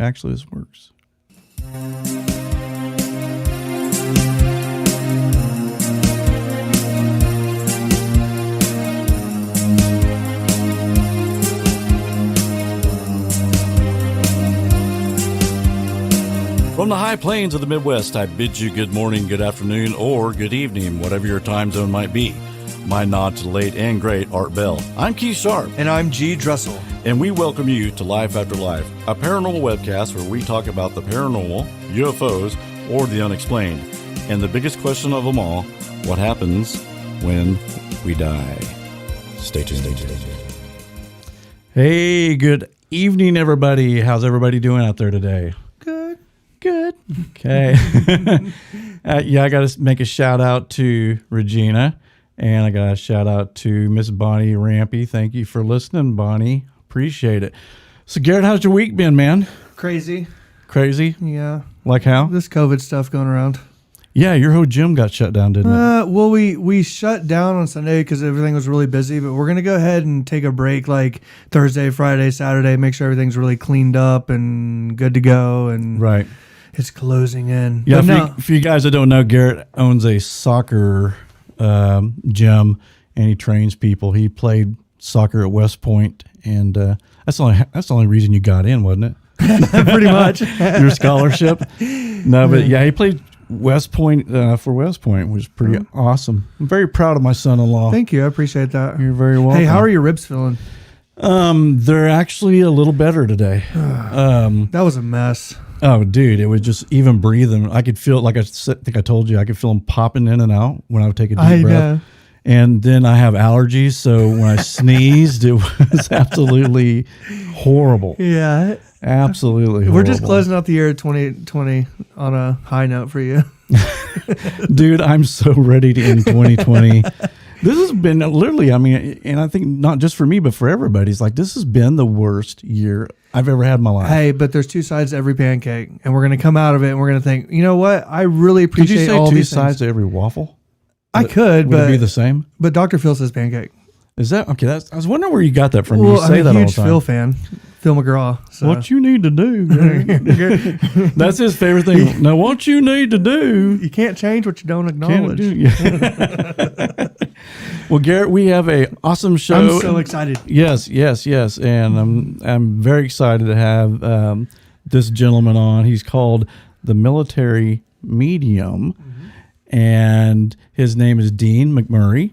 Actually, this works. From the high plains of the Midwest, I bid you good morning, good afternoon, or good evening, whatever your time zone might be. My nod to the late and great Art Bell. I'm Keith Sharp. And I'm G. Dressel. And we welcome you to Life After Life, a paranormal webcast where we talk about the paranormal, UFOs, or the unexplained. And the biggest question of them all, what happens when we die? Stay tuned. Hey, good evening, everybody. How's everybody doing out there today? Good. Okay. I got to make a shout out to Regina, and I got a shout out to Miss Bonnie Rampy. Thank you for listening, Bonnie. Appreciate it. So, Garrett, how's your week been, man? Crazy. Yeah. Like how? This COVID stuff going around. Yeah, your whole gym got shut down, didn't it? Well, we shut down on Sunday because everything was really busy, but we're going to go ahead and take a break like Thursday, Friday, Saturday, make sure everything's really cleaned up and good to go. And right. It's closing in. Yeah, for you guys that don't know, Garrett owns a soccer gym, and he trains people. He played soccer at West Point, and that's the only reason you got in, wasn't it? Pretty much. Your scholarship. No, but yeah, he played West Point for West Point, which was pretty awesome. I'm very proud of my son-in-law. Thank you. I appreciate that. You're very welcome. Hey, how are your ribs feeling? They're actually a little better today. That was a mess. Oh, dude, it was just even breathing. I could feel, like I think I told you, I could feel them popping in and out when I would take a deep breath. And then I have allergies, so when I sneezed, it was absolutely horrible. Yeah. Absolutely horrible. We're just closing out the year 2020 on a high note for you. Dude, I'm so ready to end 2020. This has been literally, I mean, and I think not just for me, but for everybody. It's like, this has been the worst year I've ever had in my life. Hey, but there's two sides to every pancake, and we're going to come out of it, and we're going to think, you know what? I really appreciate all these things. Could you say two sides to every waffle? I could, would it be the same? But Dr. Phil says pancake. Is that okay? I was wondering where you got that from. Well, You say that all the time. I'm a huge Phil fan, Phil McGraw. So. What you need to do, that's his favorite thing. Now, what you need to do, you can't change what you don't acknowledge. Well, Garrett, we have a awesome show. I'm so excited. Yes, and I'm very excited to have this gentleman on. He's called the Military Medium, and his name is Dean McMurray.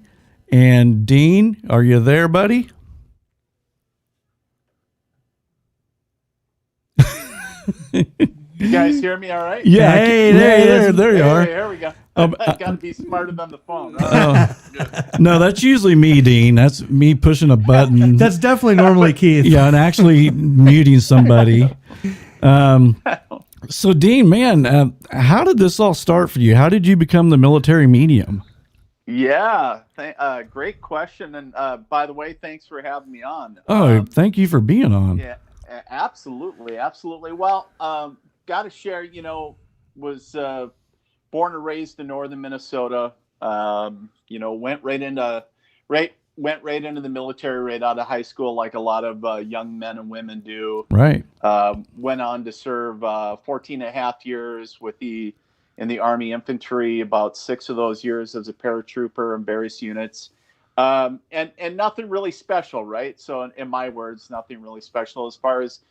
And Dean, are you there, buddy? You guys hear me all right? Yeah. Hey, there you are. There we go. I've got to be smarter than the phone. Right? No, that's usually me, Dean. That's me pushing a button. That's definitely normally Keith. Yeah, and actually muting somebody. So, Dean, man, how did this all start for you? How did you become the military medium? Yeah, great question. And by the way, thanks for having me on. Thank you for being on. Yeah, absolutely. Well, got to share, was born and raised in northern Minnesota. Went right into the military right out of high school, like a lot of young men and women do. Right. Went on to serve 14 and a half years in the Army Infantry, about 6 of those years as a paratrooper in various units. And nothing really special, right? So in my words, nothing really special as far as,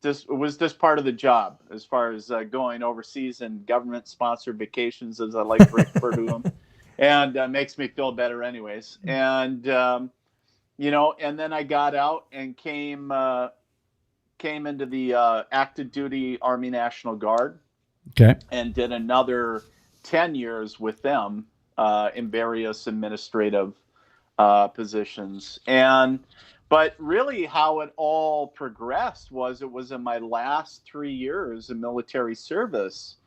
it was just part of the job as far as going overseas and government-sponsored vacations, as I like to refer to them, and makes me feel better anyways. And, and then I got out and came into the active duty Army National Guard. Okay. And did another 10 years with them in various administrative positions. But really how it all progressed was it was in my last 3 years of military service.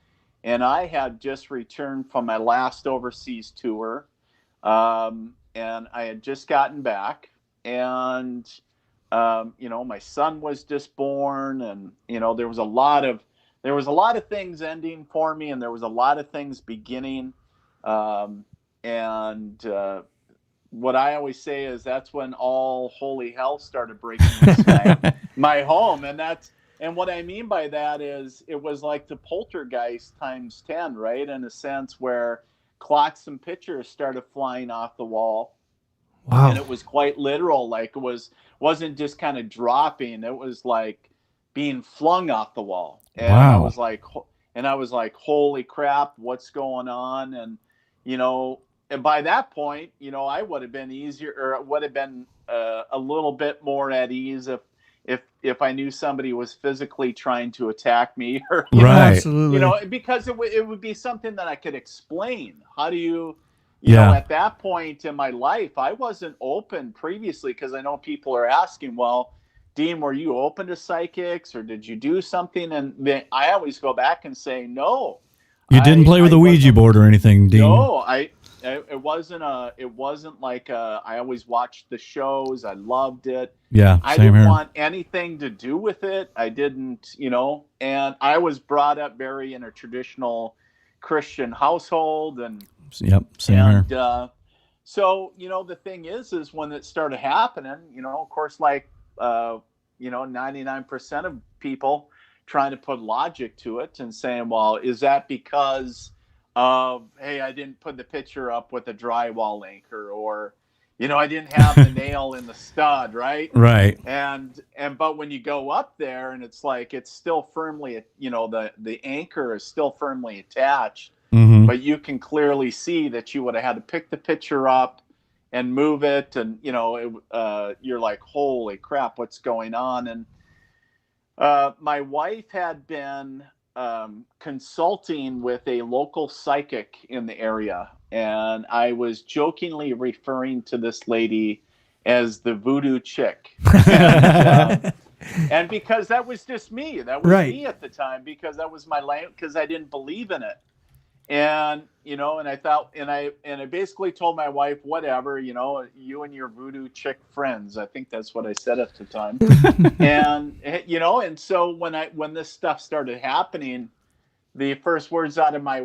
And I had just returned from my last overseas tour. And I had just gotten back. And, my son was just born. And, there was a lot of things ending for me. And there was a lot of things beginning. what I always say is that's when all holy hell started breaking loose in my home. And what I mean by that is it was like the poltergeist times 10, right? In a sense where clocks and pictures started flying off the wall. Wow. And it was quite literal. Like wasn't just kind of dropping. It was like being flung off the wall. And I Wow. was like, holy crap, what's going on? And, and by that point, I would have been easier, or it would have been a little bit more at ease if I knew somebody was physically trying to attack me, or Right. Absolutely. because it would be something that I could explain. How do you Yeah. at that point in my life, I wasn't open previously, because I know people are asking, well, Dean, were you open to psychics, or did you do something? And I always go back and say, no. You didn't play with a Ouija board or anything, Dean? No, it wasn't like I always watched the shows. I loved it. Yeah, I same didn't here. want anything to do with it. I didn't, and I was brought up very in a traditional Christian household, and Yep, same here. So, the thing is when it started happening, of course, like, 99% of people trying to put logic to it and saying, well, is that because of, hey, I didn't put the picture up with a drywall anchor, or, I didn't have the nail in the stud, right? Right. But when you go up there and it's like, it's still firmly, the anchor is still firmly attached. Mm-hmm. But you can clearly see that you would have had to pick the picture up and move it. And, you're like, holy crap, what's going on? And my wife had been consulting with a local psychic in the area. And I was jokingly referring to this lady as the Voodoo Chick. And because that was just me. That was me at the time, because that was my language, because I didn't believe in it. And, and I thought, and I basically told my wife, whatever, you and your Voodoo Chick friends. I think that's what I said at the time. And, and so when this stuff started happening, the first words out of my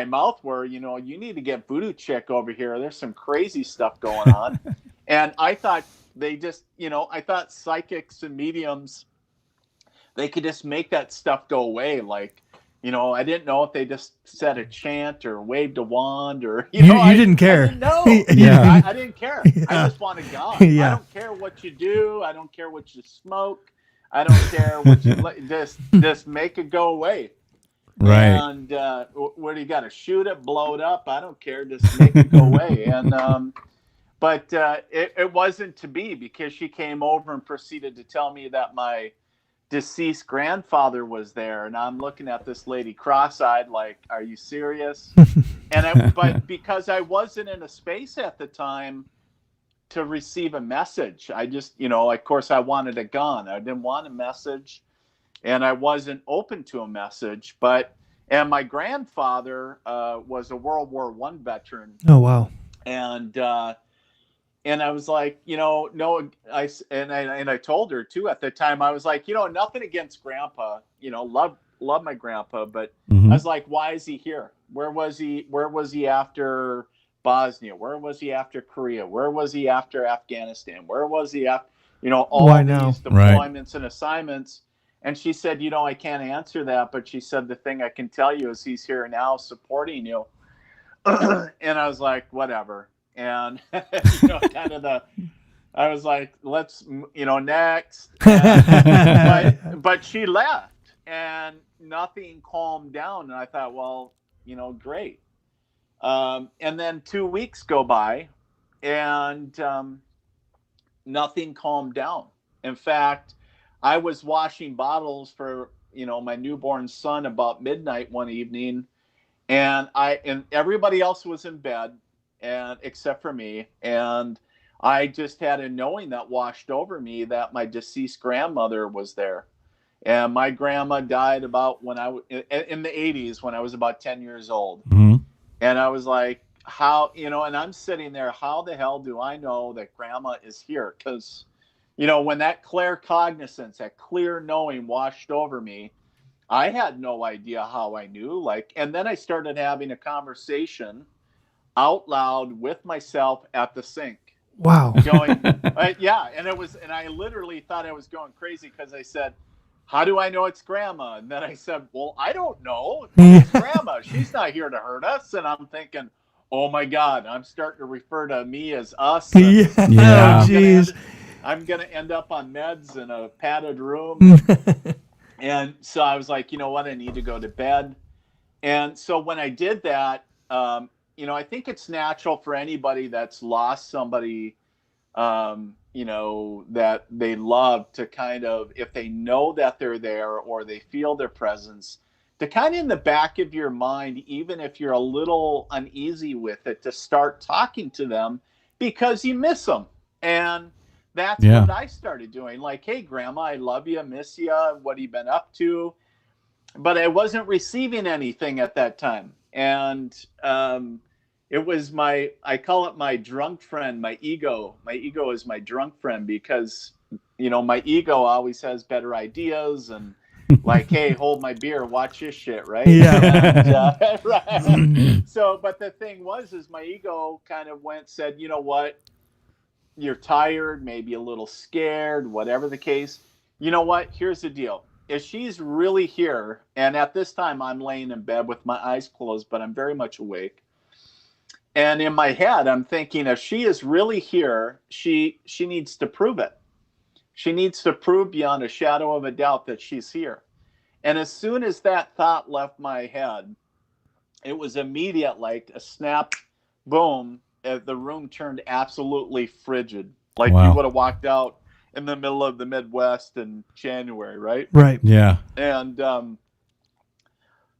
mouth were, you need to get Voodoo Chick over here. There's some crazy stuff going on. And I thought I thought psychics and mediums, they could just make that stuff go away. Like, I didn't know if they just said a chant or waved a wand, or you didn't care. I didn't know. Yeah. I didn't care. Yeah. I just wanted God. Yeah. I don't care what you do. I don't care what you smoke. I don't care what you just make it go away. Right. And where do you got to shoot it, blow it up? I don't care. Just make it go away. And but it wasn't to be, because she came over and proceeded to tell me that my deceased grandfather was there, and I'm looking at this lady cross-eyed, like, are you serious? But because I wasn't in a space at the time to receive a message, I just, of course, I wanted it gone. I didn't want a message, and I wasn't open to a message. And my grandfather was a World War I veteran. Oh, wow. And I was like, no, I told her too at the time. I was like, nothing against Grandpa, love my grandpa, but Mm-hmm. I was like, why is he here? Where was he after Bosnia? Where was he after Korea? Where was he after Afghanistan? Where was he after, all Why these now? deployments and assignments? And she said, I can't answer that, but she said, the thing I can tell you is he's here now supporting you. And I was like, whatever. And I was like, let's, next. But she left, and nothing calmed down. And I thought, well, great. And then 2 weeks go by, and nothing calmed down. In fact, I was washing bottles for, my newborn son about midnight one evening, and everybody else was in bed, and except for me. And I just had a knowing that washed over me that my deceased grandmother was there. And my grandma died about in the 80s, when I was about 10 years old. Mm-hmm. And I was like, how, and I'm sitting there, how the hell do I know that grandma is here? Because, when that claircognizance, that clear knowing washed over me, I had no idea how I knew. And then I started having a conversation out loud with myself at the sink. Wow. Going, yeah. And I literally thought I was going crazy because I said, how do I know it's Grandma? And then I said, well, I don't know. It's Grandma. She's not here to hurt us. And I'm thinking, oh my God, I'm starting to refer to me as us. Yeah. Jeez. I'm going to end up on meds in a padded room. And so I was like, you know what? I need to go to bed. And so when I did that, I think it's natural for anybody that's lost somebody, that they love to kind of, if they know that they're there or they feel their presence, to kind of in the back of your mind, even if you're a little uneasy with it, to start talking to them because you miss them. And that's what I started doing. Like, hey, Grandma, I love you, miss you. What have you been up to? But I wasn't receiving anything at that time. And it was I call it my drunk friend, my ego. My ego is my drunk friend because, my ego always has better ideas and like, hey, hold my beer, watch this shit, right? Yeah. And, right. So, but the thing is my ego kind of said, you know what? You're tired, maybe a little scared, whatever the case. You know what? Here's the deal. If she's really here, and at this time I'm laying in bed with my eyes closed, but I'm very much awake. And in my head, I'm thinking, if she is really here, she needs to prove it. She needs to prove beyond a shadow of a doubt that she's here. And as soon as that thought left my head, it was immediate, like a snap, boom. The room turned absolutely frigid. Like you would have walked out in the middle of the Midwest in January, right? Right. Yeah. And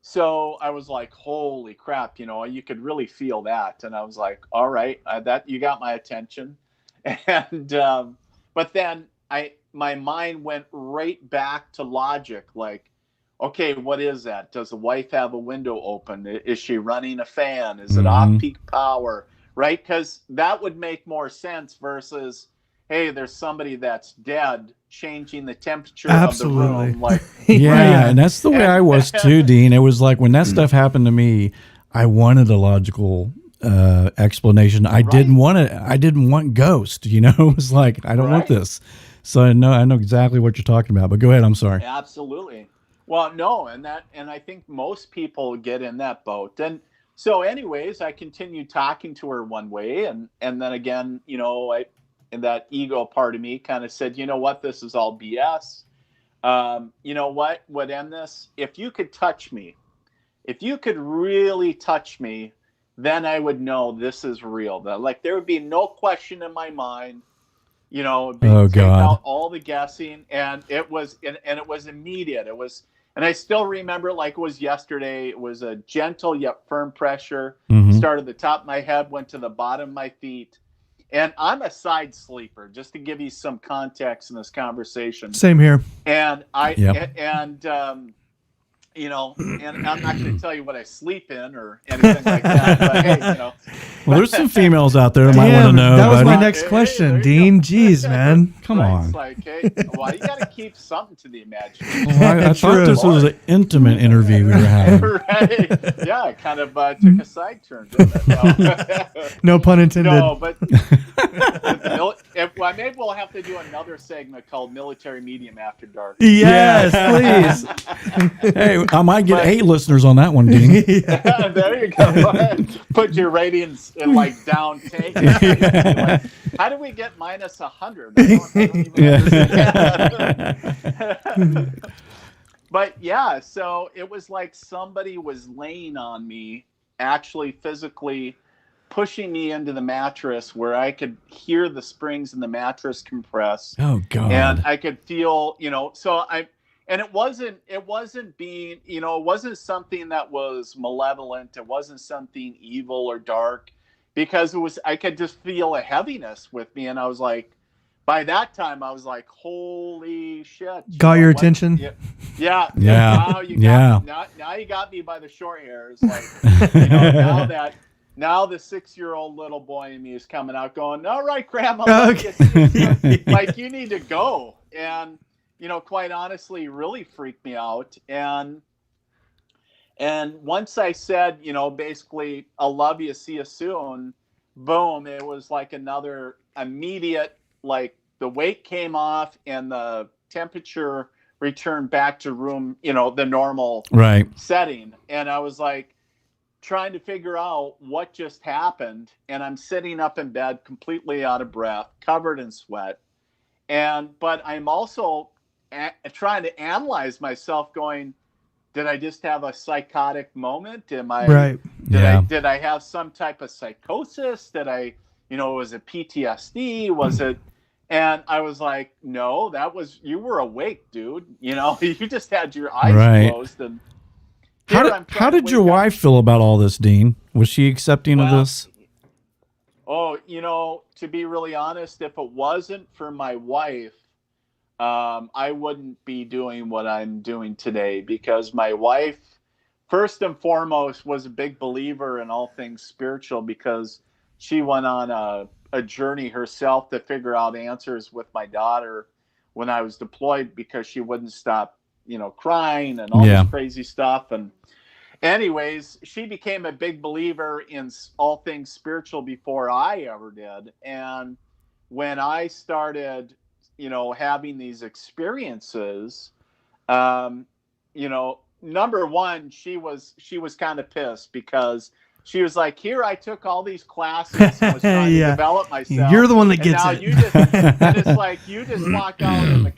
so I was like, holy crap, you could really feel that. And I was like, all right, that you got my attention. And but then my mind went right back to logic, like, okay, what is that? Does the wife have a window open? Is she running a fan? Is it off-peak power? Right? Because that would make more sense versus, hey, there's somebody that's dead changing the temperature of the room. Like, and that's the way I was too, Dean. It was like when that stuff happened to me, I wanted a logical explanation. I didn't want ghost. It was like, I don't want this. So I know exactly what you're talking about. But go ahead. I'm sorry. Absolutely. Well, no, and I think most people get in that boat. And so anyways, I continued talking to her one way. And then again, and that ego part of me kind of said, you know what, this is all BS. You know what would end this? If you could touch me, if you could really touch me, then I would know this is real. That, like, there would be no question in my mind, take out all the guessing. And it was immediate. It was, and I still remember it like it was yesterday. It was a gentle yet firm pressure. Started at the top of my head, went to the bottom of my feet. And I'm a side sleeper, just to give you some context in this conversation. Same here. And and I'm not going to tell you what I sleep in or anything like that. But hey, Well, there's some females out there that might want to know. That was my next question, Dean. Jeez, man. Come on. It's like, hey, well, you got to keep something to the imagination. Well, I thought this was an intimate interview we were having. Right. Yeah, it kind of took a side turn, didn't it? No pun intended. No, but maybe we'll have to do another segment called Military Medium After Dark. Yes, please. Hey, I might get 8 listeners on that one, Dean. Yeah, there you go. Put your ratings in like down tank. Like, how do we get minus 100? But yeah, so it was like somebody was laying on me, actually physically pushing me into the mattress where I could hear the springs in the mattress compress. Oh God. And I could feel, and it wasn't being, it wasn't something that was malevolent. It wasn't something evil or dark, because I could just feel a heaviness with me. And I was like, by that time I was like, holy shit. Got your attention? Yeah. Now you got me by the short hairs. Like, now the 6-year-old little boy in me is coming out going, all right, Grandma, like, you need to go. And, quite honestly, really freaked me out. And And once I said, basically, I'll love you, see you soon, boom, it was like another immediate, like the weight came off and the temperature returned back to room, the normal Right. setting. And I was like trying to figure out what just happened. And I'm sitting up in bed completely out of breath, covered in sweat. But I'm also trying to analyze myself going, did I just have a psychotic moment? Right. Did I have some type of psychosis? Was it PTSD? Was it? And I was like, no, you were awake, dude. You just had your eyes closed. And how did your wife feel about all this, Dean? Was she accepting of this? Oh, to be really honest, if it wasn't for my wife, I wouldn't be doing what I'm doing today, because my wife, first and foremost, was a big believer in all things spiritual, because she went on a journey herself to figure out answers with my daughter when I was deployed, because she wouldn't stop, crying and all this crazy stuff. And anyways, she became a big believer in all things spiritual before I ever did. And when I started having these experiences, number one, she was kind of pissed, because she was like, here, I took all these classes and was trying to develop myself. You're the one that gets it. And it's like, you just walk out in the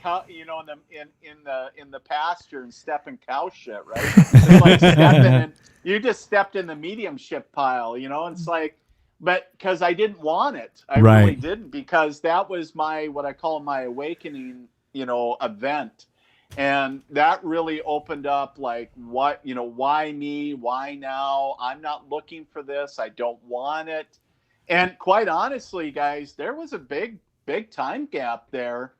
in the pasture and step in cow shit, right? It's like you just stepped in the mediumship pile, and it's like, but because I didn't want it, I really didn't, because that was what I call my awakening, event. And that really opened up, like, what, why me? Why now? I'm not looking for this. I don't want it. And quite honestly, guys, there was a big time gap there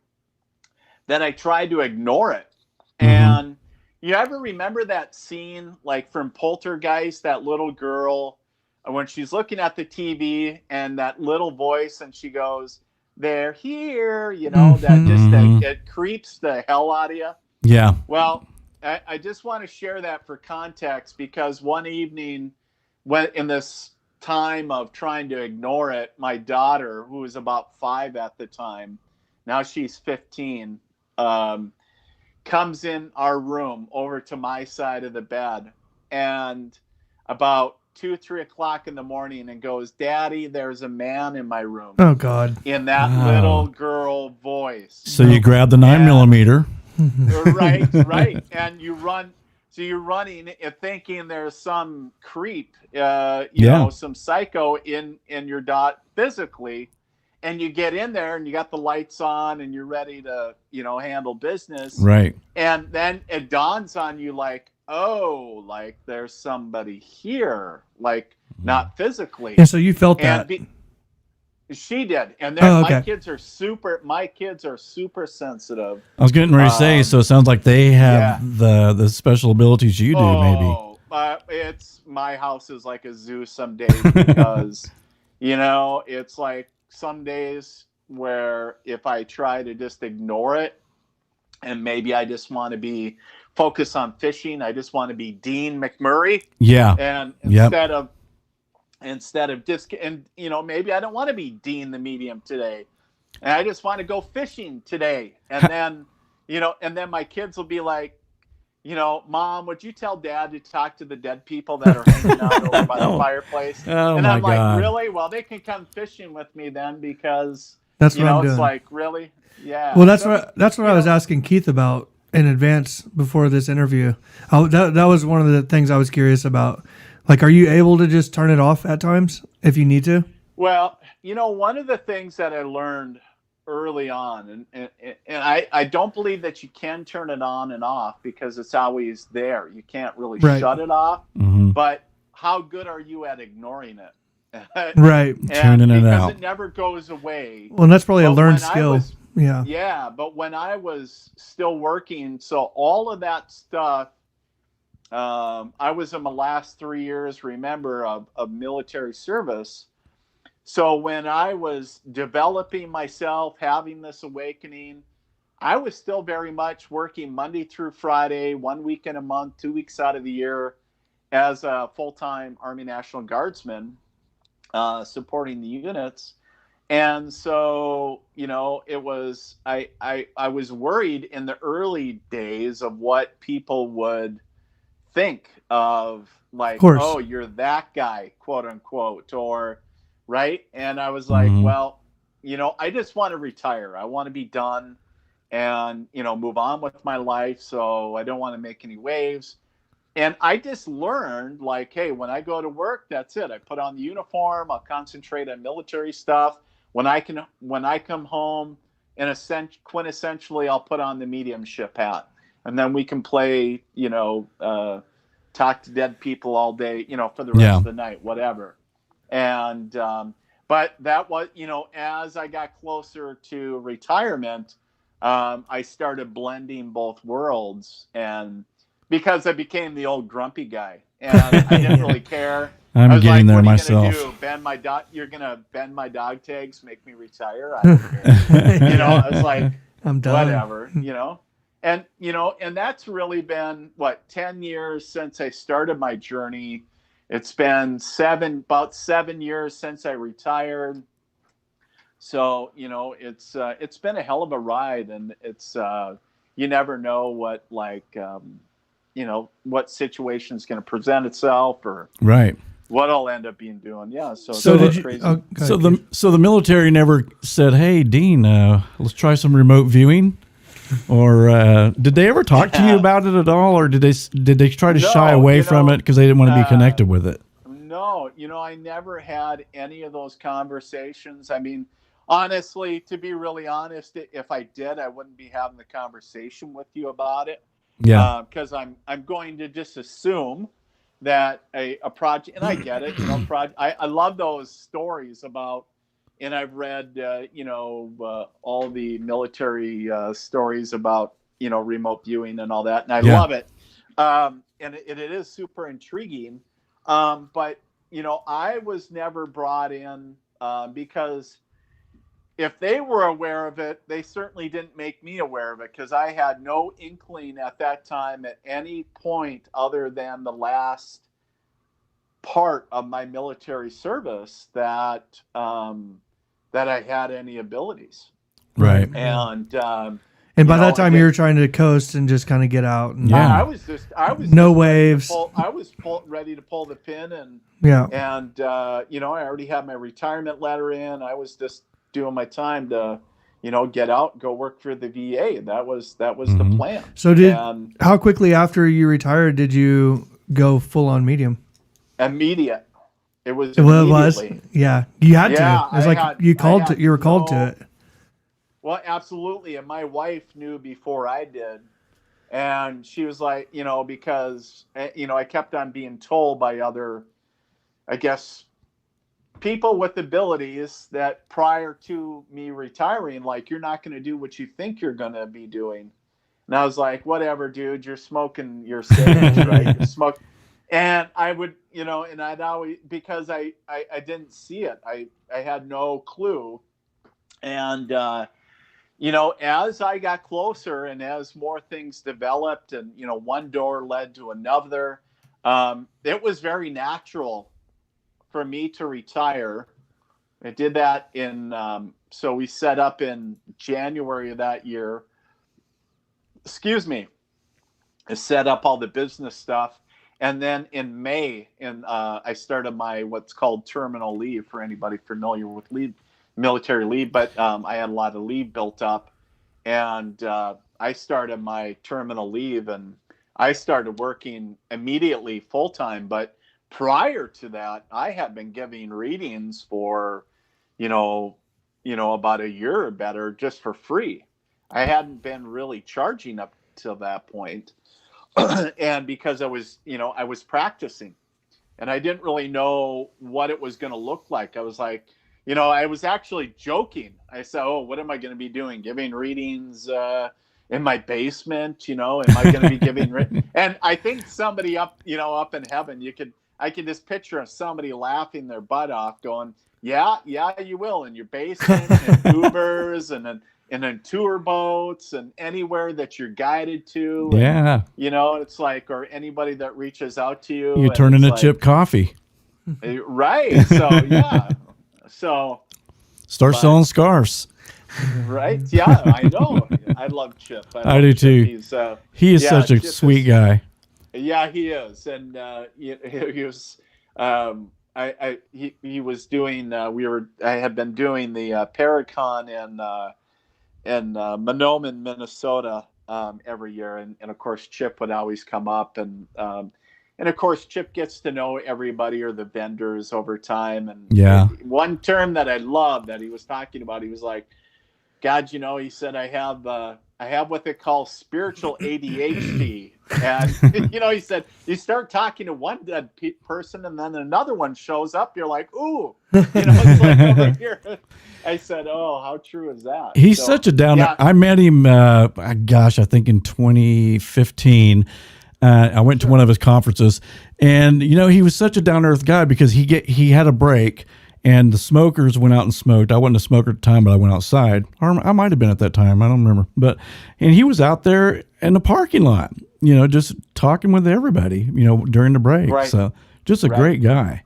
that I tried to ignore it. Mm-hmm. And you ever remember that scene, like from Poltergeist, that little girl, when she's looking at the TV and that little voice, and she goes, they're here, it creeps the hell out of you. Yeah. Well, I just want to share that for context, because one evening, when in this time of trying to ignore it, my daughter, who was about 5 at the time, now she's 15, comes in our room over to my side of the bed, and about 2-3 o'clock in the morning, and goes, Daddy, there's a man in my room. Oh God. In that little girl voice. So you grab the 9mm. Right. And you're running and thinking there's some creep, some psycho in your dot physically. And you get in there and you got the lights on and you're ready to, handle business. Right. And then it dawns on you, like, oh, like there's somebody here, like not physically. And so you felt that. She did. And then my kids are super sensitive. I was getting ready to say, so it sounds like they have the special abilities you do, maybe. It's, my house is like a zoo some days, because, it's like some days where if I try to just ignore it, and maybe I just want to be focused on fishing, I just want to be Dean McMurray. Yeah. And instead of just, and maybe I don't want to be Dean the medium today, and I just want to go fishing today. And then, and then my kids will be like, Mom, would you tell Dad to talk to the dead people that are hanging out over by the fireplace? And I'm like, really? Well, they can come fishing with me then, because that's what I'm doing. It's like, really? Yeah. Well, that's what I was asking Keith about in advance before this interview. That was one of the things I was curious about. Like, are you able to just turn it off at times if you need to? Well, one of the things that I learned early on, and I don't believe that you can turn it on and off, because it's always there. You can't really shut it off. Mm-hmm. But how good are you at ignoring it? Right. Turning it out. Because it never goes away. Well, that's probably a learned skill. Yeah, but when I was still working, so all of that stuff, I was in my last 3 years, remember, of military service. So when I was developing myself, having this awakening, I was still very much working Monday through Friday, 1 week in a month, 2 weeks out of the year. as a full-time Army National Guardsman, supporting the units. And so, it was, I was worried in the early days of what people would think of, like, course. oh, you're that guy, quote unquote, or right. And I was like, well, I just want to retire. I want to be done and, move on with my life. So I don't want to make any waves. And I just learned, like, hey, when I go to work, that's it. I put on the uniform. I'll concentrate on military stuff. When I come home, quintessentially, I'll put on the mediumship hat, and then we can play, talk to dead people all day, for the rest of the night, whatever. And but that was, as I got closer to retirement, I started blending both worlds, and because I became the old grumpy guy, and I didn't really care. I'm I was getting like, there what are myself. you gonna do? Bend my dog? You're gonna bend my dog tags, make me retire? I don't care. I was like, I'm done. whatever, and and that's really been 10 years since I started my journey. It's been about 7 years since I retired. So it's been a hell of a ride, and it's you never know what what situation is going to present itself, or Right. what I'll end up being doing. Yeah. So did you? crazy. So the military never said, "Hey, Dean, let's try some remote viewing," or did they ever talk to you about it at all, or did they try to shy away from it because they didn't want to be connected with it? No, I never had any of those conversations. I mean, honestly, to be really honest, if I did, I wouldn't be having the conversation with you about it. Yeah. Because I'm going to just assume that a project, and I get it, I love those stories about, and I've read, all the military stories about, remote viewing and all that, and I love it. And it is super intriguing. But, I was never brought in because if they were aware of it, they certainly didn't make me aware of it, because I had no inkling at that time at any point other than the last part of my military service that I had any abilities. Right. And by that time, you were trying to coast and just kind of get out. And, I was no waves. I was ready to pull the pin, and I already had my retirement letter in. I was just doing my time to, get out, go work for the VA. That was the plan. So how quickly after you retired did you go full on medium? Immediate. It was. Well, it was. Yeah, you had to. It was you were called to it. Well, absolutely. And my wife knew before I did. And she was like, because, I kept on being told by other, I guess, people with abilities that prior to me retiring, like, you're not going to do what you think you're going to be doing. And I was like, whatever, dude, you're smoking your sage, right? You're smoking. And I would, and I'd always, because I didn't see it. I had no clue. And, as I got closer and as more things developed and, one door led to another, it was very natural for me to retire. I did that so we set up in January of that year. I set up all the business stuff. And then in May, I started my what's called terminal leave, for anybody familiar with military leave, but I had a lot of leave built up, and I started my terminal leave, and I started working immediately full time. But prior to that, I had been giving readings for, about a year or better, just for free. I hadn't been really charging up till that point. And because I was practicing, and I didn't really know what it was going to look like. I was like, I was actually joking. I said, oh, what am I going to be doing? Giving readings in my basement? Am I going to be giving? And I think somebody up in heaven, I can just picture somebody laughing their butt off, going, yeah, you will, in your basement and Ubers, and then and then tour boats and anywhere that you're guided to. And, Yeah. it's like, or anybody that reaches out to you. You and turn it's into like, Chip Coffee. Right. So, yeah. So. Start selling scarves. Right. Yeah, I know. I love Chip. I do Chip. too. He is such a Chip sweet guy. Yeah, he is. And he was he was doing I had been doing the Paracon in Mahnomen, Minnesota every year, and of course Chip would always come up, and of course Chip gets to know everybody or the vendors over time. And one term that I love that he was talking about, he was like, God, he said, I have what they call spiritual ADHD. And, he said, you start talking to one dead person and then another one shows up. You're like, ooh, it's like over here. I said, oh, how true is that? He's such a downer. Yeah. I met him, I think in 2015. I went to one of his conferences, and, he was such a down-to-earth guy because he had a break. And the smokers went out and smoked. I wasn't a smoker at the time, but I went outside. Or I might have been at that time. I don't remember. And he was out there in the parking lot, just talking with everybody, during the break. Right. So just a great guy.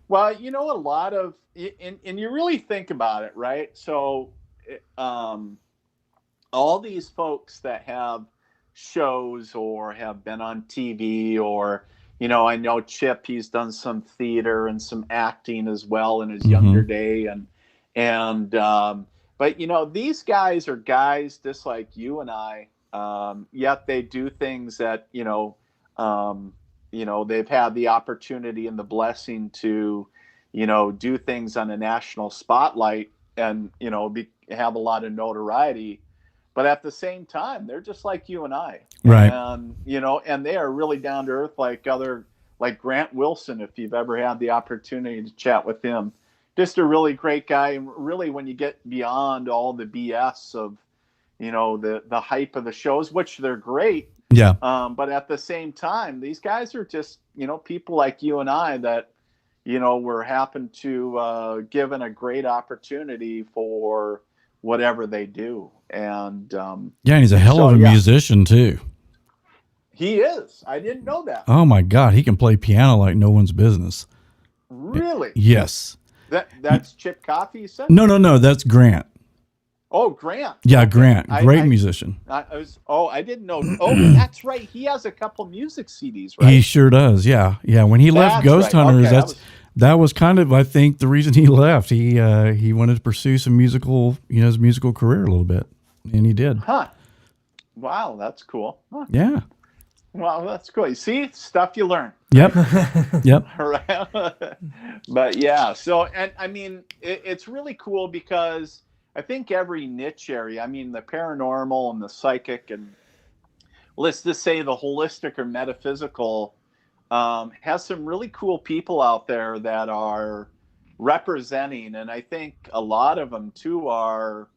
Well, a lot of, and you really think about it, right? So all these folks that have shows or have been on TV or, I know Chip, he's done some theater and some acting as well in his younger day. But, these guys are guys just like you and I, yet they do things that, they've had the opportunity and the blessing to, do things on a national spotlight and, have a lot of notoriety. But at the same time, they're just like you and I. Right. And, and they are really down to earth like Grant Wilson, if you've ever had the opportunity to chat with him. Just a really great guy. And really, when you get beyond all the BS of, the hype of the shows, which they're great. Yeah. But at the same time, these guys are just, people like you and I that, were happened to given a great opportunity for whatever they do. And and he's a hell of a musician too. He is. I didn't know that. Oh my God, he can play piano like no one's business. Really? Yes. That's Chip Coffee, you said? No, that's Grant. Oh, Grant. Yeah, okay. Grant, great musician. I didn't know. Oh, that's right. He has a couple music CDs, right? He sure does. Yeah. When he left Ghost Hunters, that was kind of, I think, the reason he left. He wanted to pursue some musical, his musical career a little bit, and he did. Huh. Wow, that's cool. Huh. Yeah. Wow, that's cool. You see, stuff you learn. Yep. Yep. But yeah, so, and I mean, it's really cool because I think every niche area, the paranormal and the psychic and let's just say the holistic or metaphysical, has some really cool people out there that are representing. And I think a lot of them too are,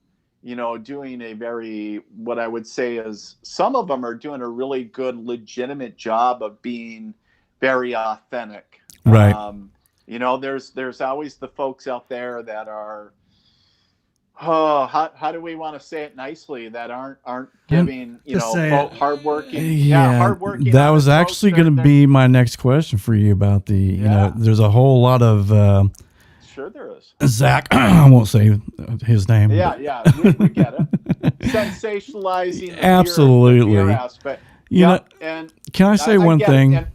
doing a very, what I would say is some of them are doing a really good, legitimate job of being very authentic. Right. There's always the folks out there that are, how do we want to say it nicely, that aren't giving, hardworking. Hardworking. That was actually going to be my next question for you about the, there's a whole lot of, sure there is. Zach, I won't say his name. Yeah, we get it. Sensationalizing. Absolutely. The fear aspect. And can I say one thing?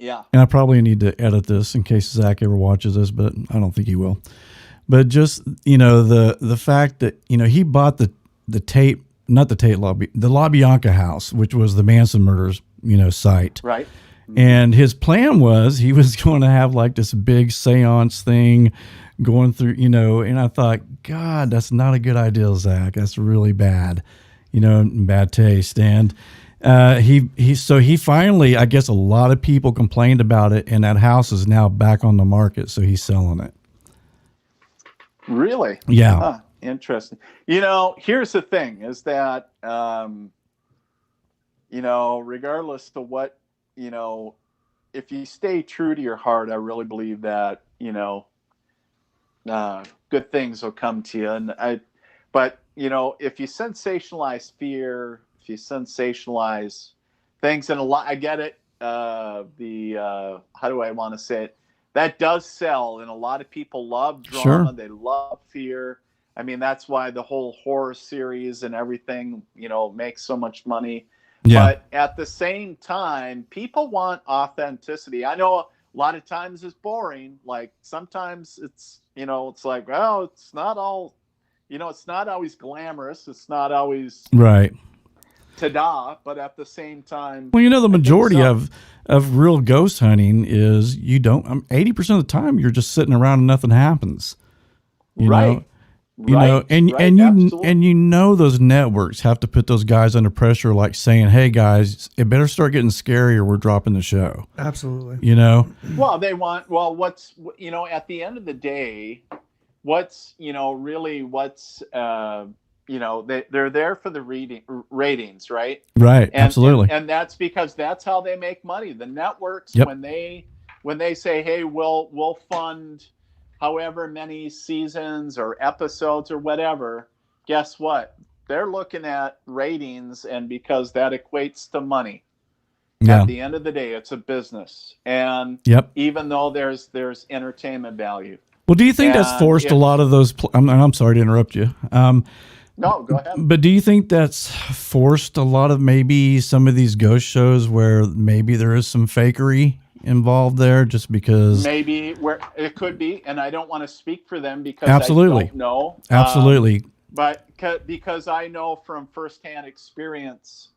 And I probably need to edit this in case Zach ever watches this, but I don't think he will. But just, the fact that, he bought the Tate, not the Tate lobby, the La Bianca house, which was the Manson murders, site. Right. And his plan was he was going to have like this big seance thing going through, and I thought, God, that's not a good idea, Zach. That's really bad, bad taste. And he finally, I guess a lot of people complained about it, and that house is now back on the market. So he's selling it. Really? Yeah. Huh, interesting. Here's the thing is that, regardless to what, if you stay true to your heart, I really believe that, good things will come to you. But if you sensationalize fear, if you sensationalize things, and a lot, I get it. How do I want to say it? That does sell, and a lot of people love drama. Sure. They love fear. I mean, that's why the whole horror series and everything, makes so much money. Yeah. But at the same time, people want authenticity. I know a lot of times it's boring. Like sometimes it's, it's like, well, it's not all, it's not always glamorous. It's not always Right. ta-da. But at the same time, Well, the majority of real ghost hunting is 80% of the time you're just sitting around and nothing happens. Right. And those networks have to put those guys under pressure, like saying, "Hey guys, it better start getting scary or we're dropping the show." Absolutely. Well, they want. Well, what's at the end of the day, what's they're there for the ratings, right? Right. Absolutely. And that's because that's how they make money. The networks, Yep. when they say, "Hey, we'll fund however many seasons or episodes or whatever," guess what? They're looking at ratings, and because that equates to money. Yeah. At the end of the day, it's a business. And Yep. even though there's entertainment value. Well, do you think that's forced a lot of those? I'm sorry to interrupt you. No, go ahead. But do you think that's forced a lot of maybe some of these ghost shows where maybe there is some fakery involved there, just because maybe where it could be, and I don't want to speak for them because Absolutely. I don't know. Absolutely. But because I know from firsthand experience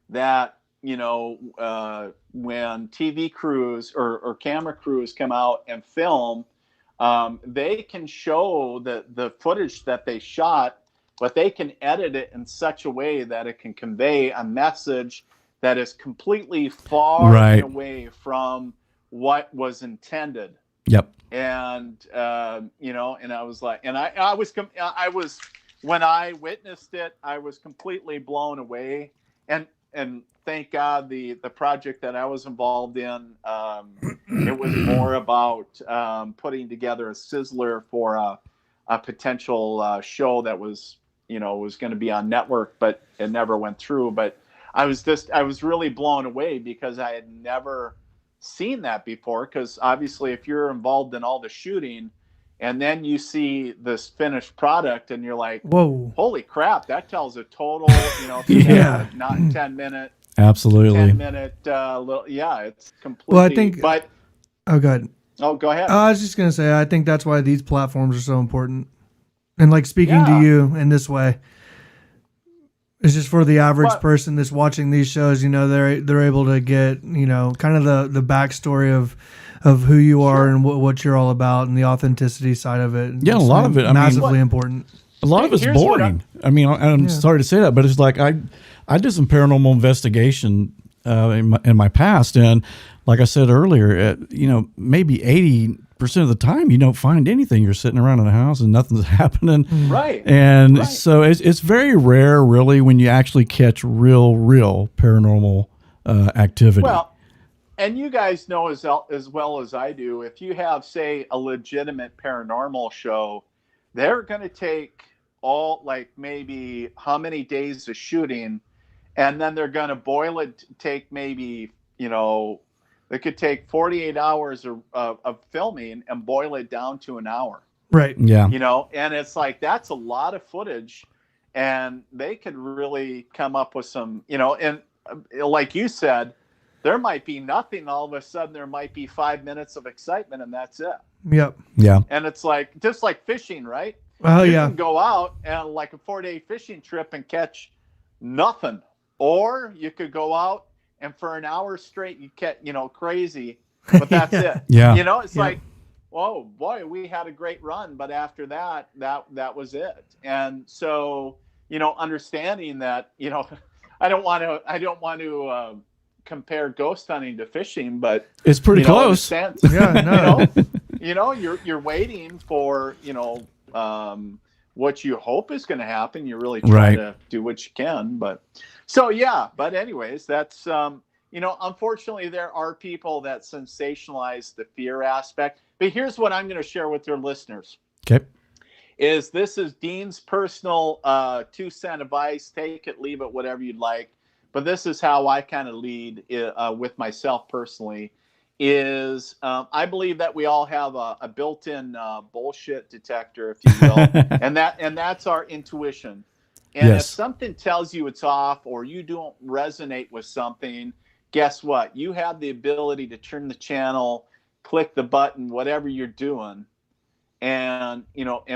that when TV crews or camera crews come out and film, they can show the footage that they shot, but they can edit it in such a way that it can convey a message that is completely far and away from what was intended. Yep. And and I was like, and I was when I witnessed it, I was completely blown away. And thank God the project that I was involved in, it was more about putting together a sizzler for a potential show that was was going to be on network, but it never went through. But I was really blown away because I had never seen that before. Because obviously, if you're involved in all the shooting, and then you see this finished product, and you're like, "Whoa, holy crap!" That tells a total, yeah, not 10-minute, absolutely 10-minute, it's completely. Well, I think, but oh, good. Oh, go ahead. I was just gonna say, I think that's why these platforms are so important. And like speaking to you in this way, it's just for the average person that's watching these shows. They're able to get kind of the backstory of who you are and what you're all about and the authenticity side of it. Yeah, a lot of it. Massively important. A lot of it's boring. I'm sorry to say that, but it's like I did some paranormal investigation in my past, and like I said earlier, maybe 80% of the time you don't find anything. You're sitting around in a house and nothing's happening. Right. And so it's very rare, really, when you actually catch real paranormal activity. Well, and you guys know as well as I do, if you have, say, a legitimate paranormal show, they're going to take maybe how many days of shooting, and then they're going to boil it, take maybe, they could take 48 hours of filming and boil it down to an hour. Right. Yeah. And it's like, that's a lot of footage, and they could really come up with some, and like you said, there might be nothing. All of a sudden there might be 5 minutes of excitement, and that's it. Yep. Yeah. And it's like, just like fishing, right? Oh, you yeah. can go out and like a 4-day fishing trip and catch nothing. Or you could go out and for an hour straight you catch, crazy, but that's it. Yeah. It's like, oh boy, we had a great run, but after that was it. And so, understanding that, I don't want to compare ghost hunting to fishing, but it's pretty close. Yeah, no. You're waiting for, what you hope is going to happen. You're really trying to do what you can, but anyways, that's, unfortunately there are people that sensationalize the fear aspect, but here's what I'm going to share with your listeners. Okay. this is Dean's personal 2 cent advice. Take it, leave it, whatever you'd like. But this is how I kind of lead with myself personally. I believe that we all have a built-in bullshit detector, if you will, and that's our intuition. And Yes. if something tells you it's off or you don't resonate with something, guess what? You have the ability to turn the channel, click the button, whatever you're doing, and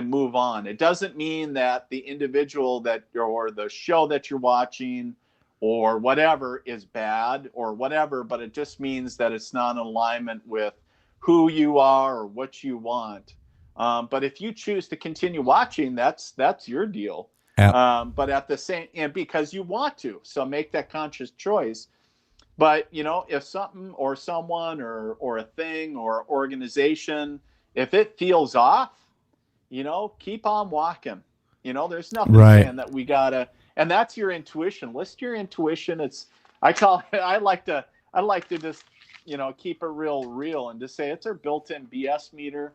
move on. It doesn't mean that the individual or the show that you're watching or whatever is bad or whatever, but it just means that it's not in alignment with who you are or what you want. But if you choose to continue watching, that's your deal. But at the same, and because you want to, so make that conscious choice. But if something or someone or a thing or organization, if it feels off, keep on walking. There's nothing saying that we gotta, and that's your intuition. Listen to your intuition. I like to just keep it real and just say it's our built-in BS meter.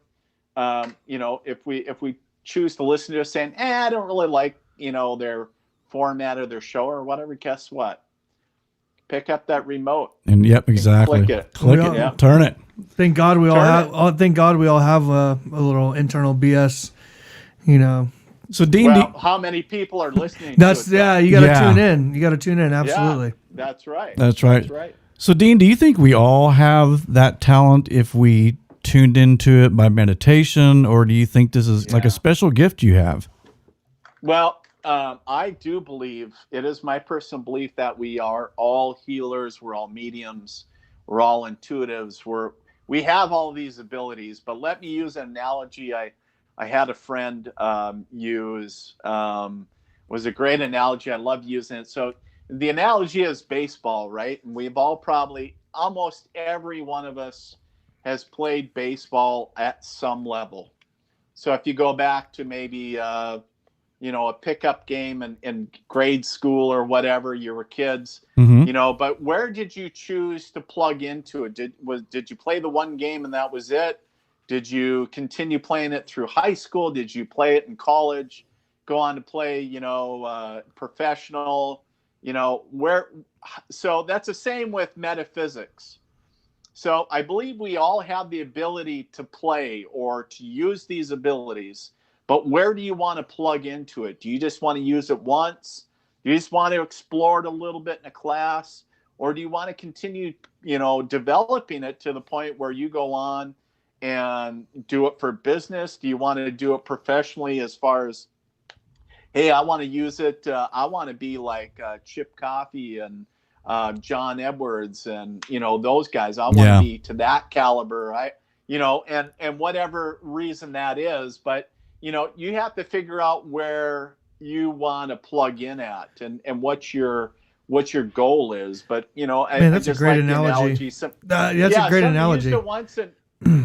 If we choose to listen to us saying, I don't really like their format of their show or whatever, guess what? Pick up that remote. And yep, exactly. Click it. Yeah. Turn it. Thank God we all have a little internal BS, So Dean, how many people are listening? That's to it, you got to tune in. You got to tune in. Absolutely. Yeah, that's right. That's right. So Dean, do you think we all have that talent if we tuned into it by meditation, or do you think this is like a special gift you have? Well, I do believe, it is my personal belief that we are all healers. We're all mediums. We're all intuitives. We have all these abilities. But let me use an analogy I had a friend use. Was a great analogy. I love using it. So the analogy is baseball, right? And we've all almost every one of us has played baseball at some level. So if you go back to maybe a pickup game in grade school or whatever, you were kids, but where did you choose to plug into it? Did you play the one game and that was it? Did you continue playing it through high school? Did you play it in college? Go on to play, professional, so that's the same with metaphysics. So I believe we all have the ability to play or to use these abilities. But where do you want to plug into it? Do you just want to use it once? Do you just want to explore it a little bit in a class? Or do you want to continue, developing it to the point where you go on and do it for business? Do you want to do it professionally as far as, hey, I want to use it. I want to be like Chip Coffey and John Edwards and, those guys. I want to be to that caliber, and whatever reason that is. But you have to figure out where you want to plug in at and what your goal is. But that's a great analogy. That's a great analogy. Used it once, and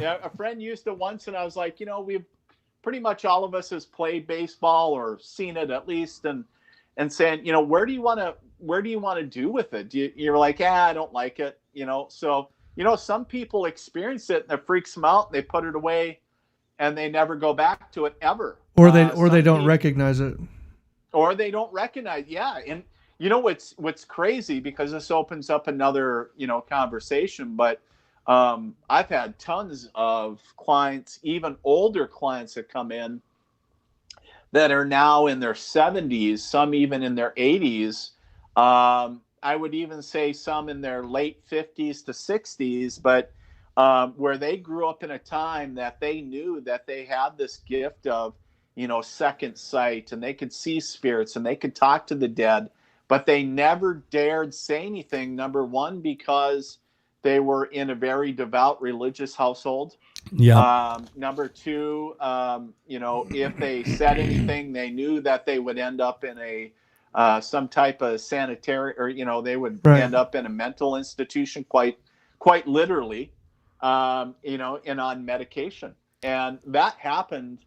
a friend used it once, and I was like, we've pretty much all of us has played baseball or seen it at least, and saying, where do you want to do with it? You're like, I don't like it, So some people experience it and it freaks them out. And they put it away. And they never go back to it ever. Or they don't recognize it. Or they don't recognize, And what's crazy, because this opens up another, conversation, but I've had tons of clients, even older clients that come in that are now in their 70s, some even in their 80s. I would even say some in their late 50s to 60s, but where they grew up in a time that they knew that they had this gift of, second sight, and they could see spirits and they could talk to the dead, but they never dared say anything. Number one, because they were in a very devout religious household. Yeah. Number two, if they said anything, they knew that they would end up in some type of sanitary, or, they would end up in a mental institution, quite literally. And on medication. And that happened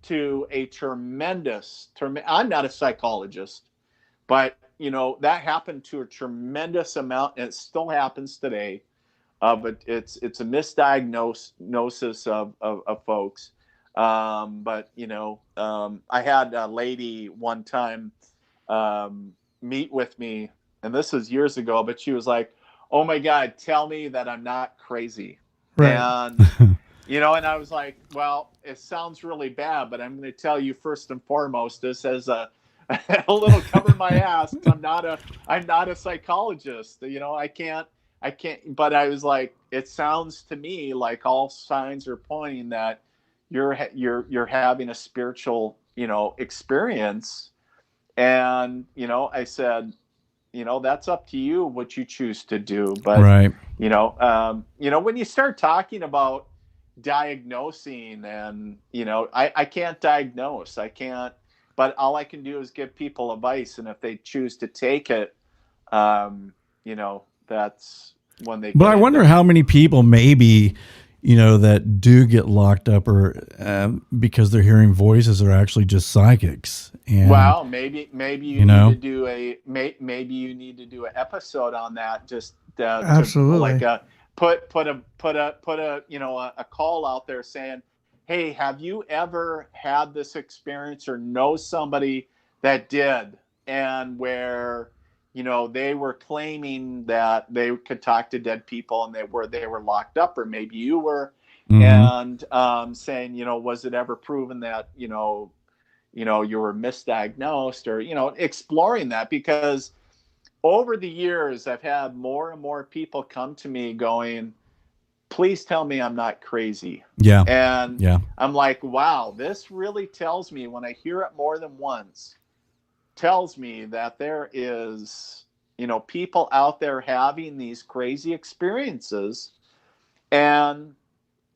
to a tremendous, I'm not a psychologist, but, that happened to a tremendous amount, and it still happens today. But it's a misdiagnosis of folks. But I had a lady one time meet with me, and this was years ago, but she was like, "Oh my God, tell me that I'm not crazy." Right. And and I was like, "Well, it sounds really bad, but I'm going to tell you first and foremost, this as a a little cover my ass. I'm not a psychologist. I can't. But I was like, it sounds to me like all signs are pointing that you're having a spiritual experience." And I said, that's up to you what you choose to do. But Right. when you start talking about diagnosing, and I can't diagnose, I can't, but all I can do is give people advice, and if they choose to take it, that's when they But get I wonder into. how many people maybe, that do get locked up or because they're hearing voices are actually just psychics. And, Well, maybe you need to do maybe you need to do an episode on that, just Absolutely. to like put a call out there saying, "Hey, have you ever had this experience or know somebody that did?" And where they were claiming that they could talk to dead people, and they were locked up, or maybe you were, and saying, was it ever proven that you were misdiagnosed, or exploring that, because over the years I've had more and more people come to me going, "Please tell me I'm not crazy." Yeah. And Yeah. I'm like, wow, this really tells me, when I hear it more than once, tells me that there is people out there having these crazy experiences, and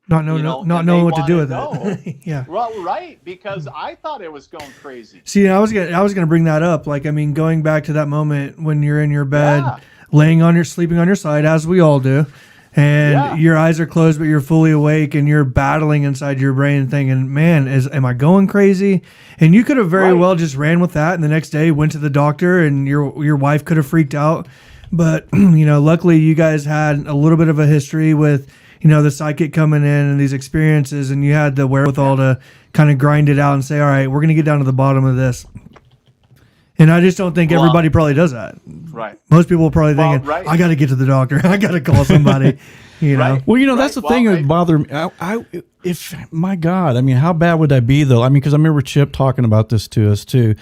Not knowing what to do with know. it. Yeah. Well, right, because I thought it was going crazy. See, I was gonna bring that up. Like, I mean, going back to that moment when you're in your bed, Yeah. sleeping on your side, as we all do, and your eyes are closed, but you're fully awake, and you're battling inside your brain, thinking, "Man, am I going crazy?" And you could have very well just ran with that, and the next day went to the doctor, and your wife could have freaked out. But luckily, you guys had a little bit of a history with the psychic coming in and these experiences, and you had the wherewithal to kind of grind it out and say, all right, we're going to get down to the bottom of this. And I just don't think everybody probably does that. Right. Most people are probably thinking, I got to get to the doctor. I got to call somebody, Right. Well, that's the thing that would bother me. My God, I mean, how bad would that be though? I mean, because I remember Chip talking about this to us too,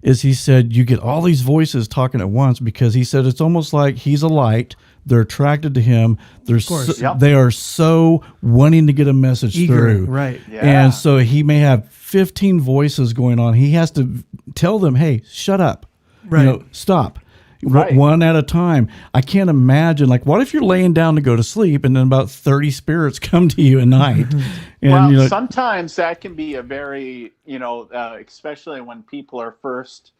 is he said, you get all these voices talking at once, because he said, it's almost like he's a light. They're attracted to him. They are so wanting to get a message through. Right. Yeah. And so he may have 15 voices going on. He has to tell them, hey, shut up. Right. Stop. Right. One at a time. I can't imagine, like, what if you're laying down to go to sleep and then about 30 spirits come to you at night? And, sometimes that can be a very, especially when people are first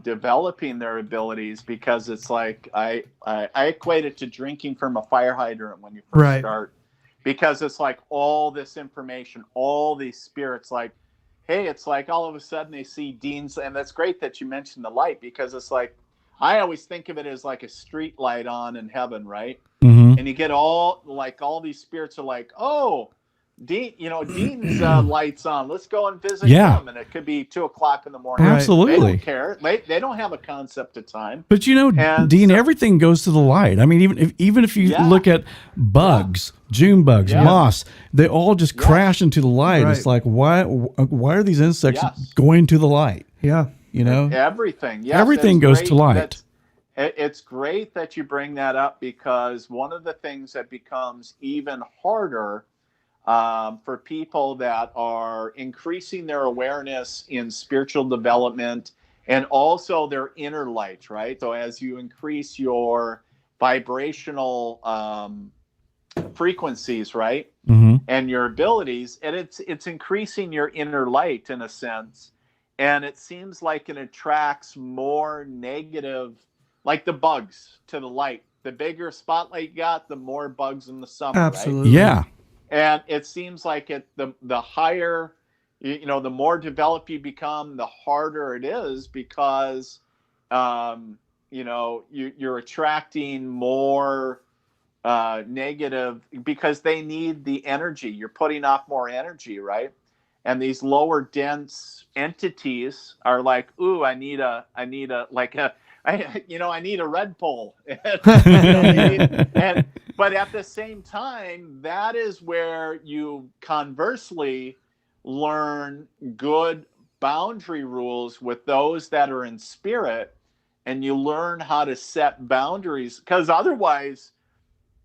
developing their abilities, because it's like I equate it to drinking from a fire hydrant when you first start, because it's like all this information, all these spirits, like, hey, it's like all of a sudden they see Dean's, and that's great that you mentioned the light, because it's like, I always think of it as like a street light on in heaven, right? Mm-hmm. And you get all these spirits are like, oh, Dean's lights on. Let's go and visit him. And it could be 2:00 in the morning. Absolutely. They don't care. They don't have a concept of time. But Dean, everything goes to the light. I mean, even if you look at bugs, June bugs, moss, they all just crash into the light. Right. It's like, why are these insects going to the light? Yeah. Everything. Yes, everything goes to light. It's great that you bring that up, because one of the things that becomes even harder for people that are increasing their awareness in spiritual development, and also their inner light, right? So as you increase your vibrational frequencies, right, and your abilities, and it's increasing your inner light in a sense, and it seems like it attracts more negative, like the bugs, to the light. The bigger spotlight you got, the more bugs in the summer. Absolutely. Right? Yeah. And it seems like the higher, the more developed you become, the harder it is, because, you're attracting more negative, because they need the energy. You're putting off more energy, right? and these lower dense entities are like, ooh, I need a I need a Red Bull. But at the same time, that is where you conversely learn good boundary rules with those that are in spirit, and you learn how to set boundaries, because otherwise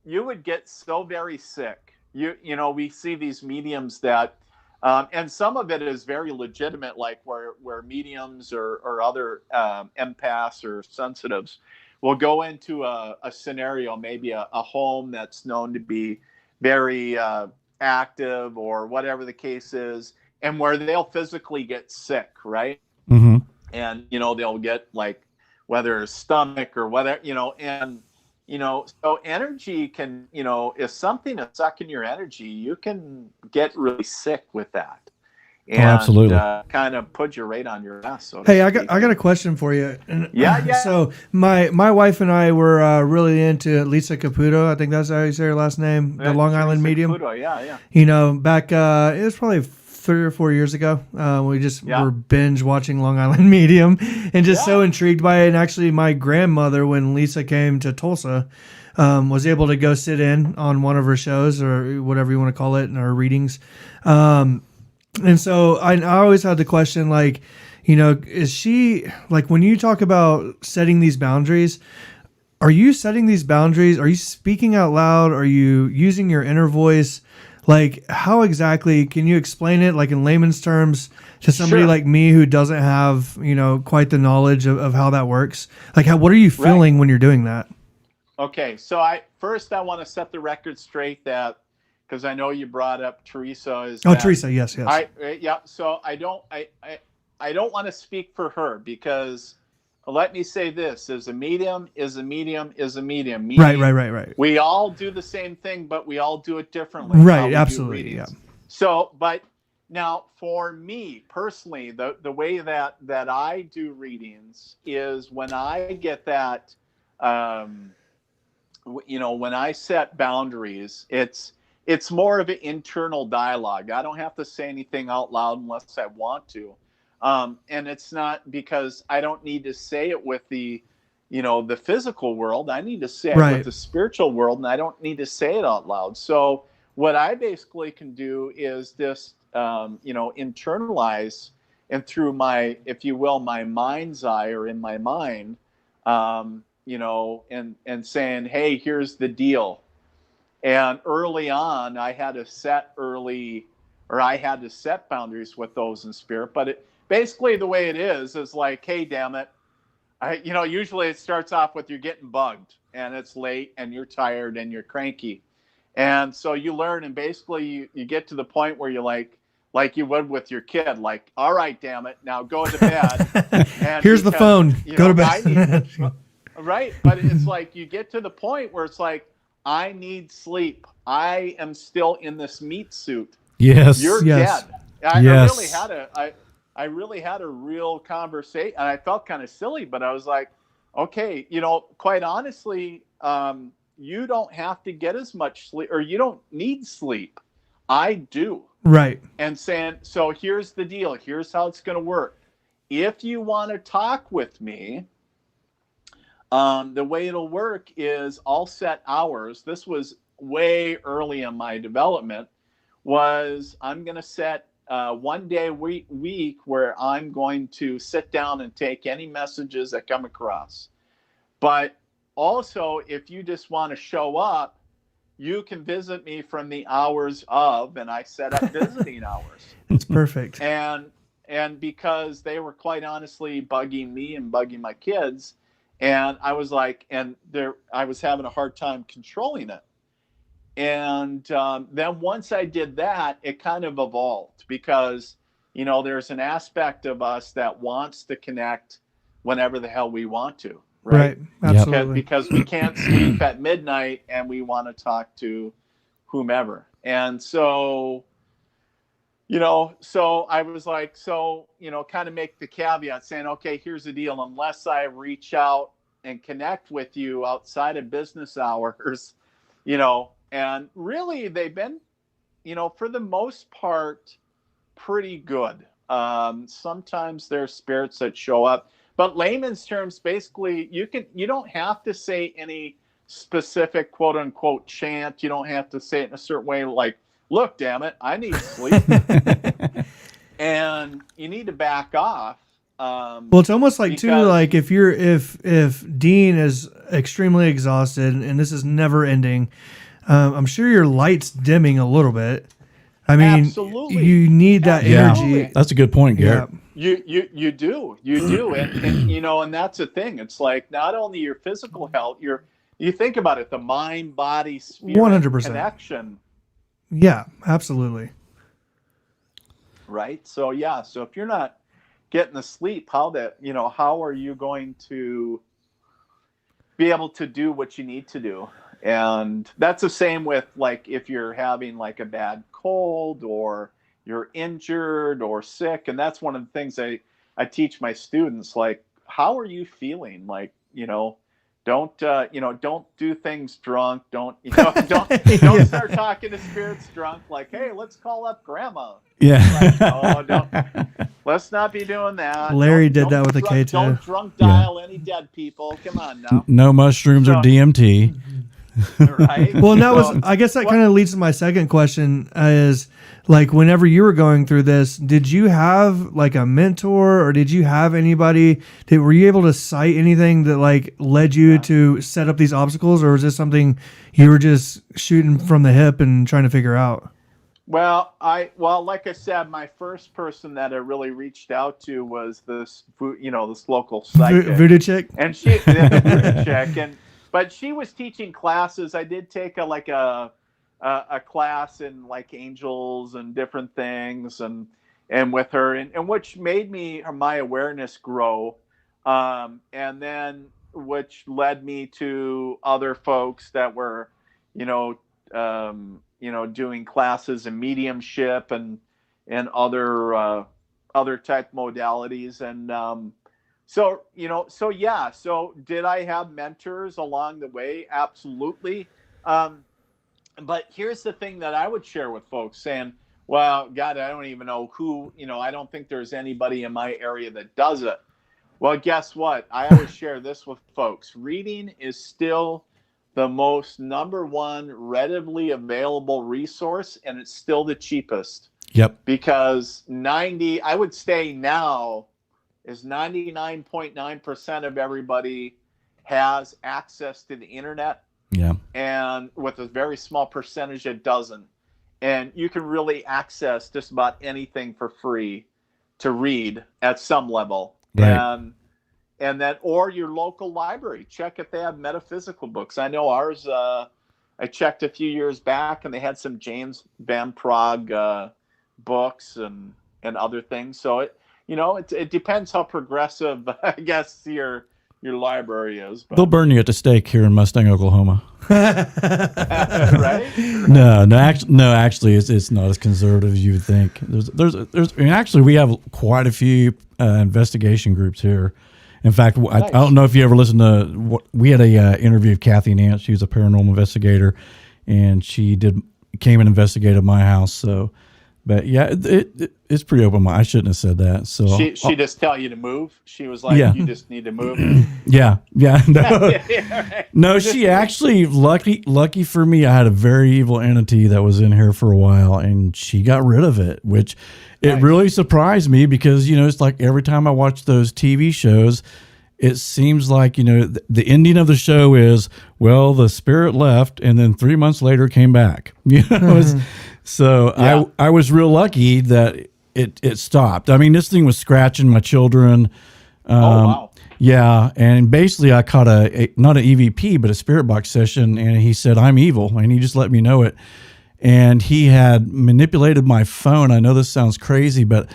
you would get so very sick. We see these mediums that and some of it is very legitimate, like where mediums or other empaths or sensitives will go into a scenario, maybe a home that's known to be very active or whatever the case is, and where they'll physically get sick, right? Mm-hmm. And they'll get like whether stomach or whatever, so energy can, if something is sucking your energy, you can get really sick with that. And, absolutely. Kind of put you right on your ass. So hey, I got a question for you. Yeah. So my wife and I were really into Lisa Caputo. I think that's how you say her last name. The Long Island medium. Caputo, yeah. Back it was probably 3 or 4 years ago. We just were binge watching Long Island Medium and just so intrigued by it. And actually, my grandmother, when Lisa came to Tulsa, was able to go sit in on one of her shows or whatever you want to call it, in her readings. And so I always had the question, like, is she, like, when you talk about setting these boundaries, are you setting these boundaries? Are you speaking out loud? Are you using your inner voice? Like, how exactly can you explain it, like in layman's terms, to somebody like me who doesn't have, quite the knowledge of how that works? Like, what are you feeling when you're doing that? Okay, so I want to set the record straight that, because I know you brought up Teresa. Teresa, yes. So I don't want to speak for her, because let me say this: a medium is a medium is a medium. Right. We all do the same thing, but we all do it differently. Right, absolutely, yeah. So, but now for me personally, the way that I do readings is when I get that, when I set boundaries, it's more of an internal dialogue. I don't have to say anything out loud unless I want to. And it's not because I don't need to say it with the physical world. I need to say it with the spiritual world, and I don't need to say it out loud. So what I basically can do is just, internalize, and through my, if you will, my mind's eye, or in my mind, and saying, hey, here's the deal. And early on, I had to set boundaries with those in spirit. But basically the way it is like, hey, damn it. Usually it starts off with you're getting bugged and it's late and you're tired and you're cranky. And so you learn, and basically you get to the point where you're like you would with your kid, like, all right, damn it, now go to bed. And here's the phone. Go to bed. Right. But it's like you get to the point where it's like, I need sleep. I am still in this meat suit. Yes. You're dead. I really had a real conversation, and I felt kind of silly, but I was like, okay, quite honestly, you don't have to get as much sleep, or you don't need sleep. I do. Right. And saying, so here's the deal. Here's how it's going to work. If you want to talk with me, the way it'll work is I'll set hours. This was way early in my development. I'm going to set 1 day a week where I'm going to sit down and take any messages that come across. But also, if you just want to show up, you can visit me from the hours of, and I set up visiting hours. It's perfect. And because they were quite honestly bugging me and bugging my kids, and I was like, I was having a hard time controlling it. And then once I did that, it kind of evolved, because, there's an aspect of us that wants to connect whenever the hell we want to. Right. Absolutely. Because we can't sleep at midnight and we want to talk to whomever. And so, so I was like, kind of make the caveat saying, okay, here's the deal. Unless I reach out and connect with you outside of business hours, and really they've been, for the most part, pretty good. Sometimes there's spirits that show up, but layman's terms, basically, you don't have to say any specific quote unquote chant. You don't have to say it in a certain way, like, look, damn it, I need sleep. And you need to back off. Well, it's almost like too, like if Dean is extremely exhausted and this is never ending, I'm sure your light's dimming a little bit. I mean, absolutely. You need that energy. That's a good point, Garrett. Yeah. You do, and and that's the thing. It's like not only your physical health, you think about it, the mind, body, spirit 100% connection. Yeah, absolutely. Right. So if you're not getting the sleep, how are you going to be able to do what you need to do? And that's the same with, like, if you're having like a bad cold or you're injured or sick. And that's one of the things I teach my students, like, how are you feeling? Like, don't do things drunk. Don't start talking to spirits drunk. Like, hey, let's call up grandma. Yeah. Like, let's not be doing that. Larry did that with a K2. Don't drunk dial any dead people. Come on now. No mushrooms or DMT. Right. Well, I guess that kind of leads to my second question is, like, whenever you were going through this, did you have like a mentor or did you have anybody were you able to cite anything that like led you to set up these obstacles, or was this something you were just shooting from the hip and trying to figure out? Well, like I said, my first person that I really reached out to was this local psychic, Voodoo Chick, and Voodoo Chick, but she was teaching classes. I did take a class in like angels and different things, and with her, and which made my awareness grow, and then which led me to other folks that were, doing classes in mediumship and other type modalities, and So did I have mentors along the way? Absolutely. But here's the thing that I would share with folks, saying, well, God, I don't even know who, I don't think there's anybody in my area that does it. Well, guess what? I always share this with folks. Reading is still the most number one readily available resource, and it's still the cheapest. Yep. Because I would say now, is 99.9% of everybody has access to the internet. Yeah. And with a very small percentage that doesn't. And you can really access just about anything for free to read at some level. Right. And that, or your local library. Check if they have metaphysical books. I know ours, I checked a few years back and they had some James Van Praagh books and other things. So it depends how progressive, I guess, your library is. But. They'll burn you at the stake here in Mustang, Oklahoma. Right? No, actually, it's not as conservative as you would think. Actually, we have quite a few investigation groups here. In fact, nice. I don't know if you ever listened to we had a interview of Kathy Nance. She was a paranormal investigator, and she came and investigated my house. So. But yeah, it's pretty open. I shouldn't have said that. So she just tell you to move. She was like, You just need to move. Yeah. No, no. She actually lucky for me. I had a very evil entity that was in here for a while, and she got rid of it, which it really surprised me because it's like every time I watch those TV shows, it seems like the ending of the show is, well, the spirit left, and then 3 months later came back. So yeah. I was real lucky that it stopped. I mean, this thing was scratching my children. Oh, wow. Yeah, and basically I caught not an EVP, but a spirit box session, and he said, I'm evil, and he just let me know it. And he had manipulated my phone. I know this sounds crazy, but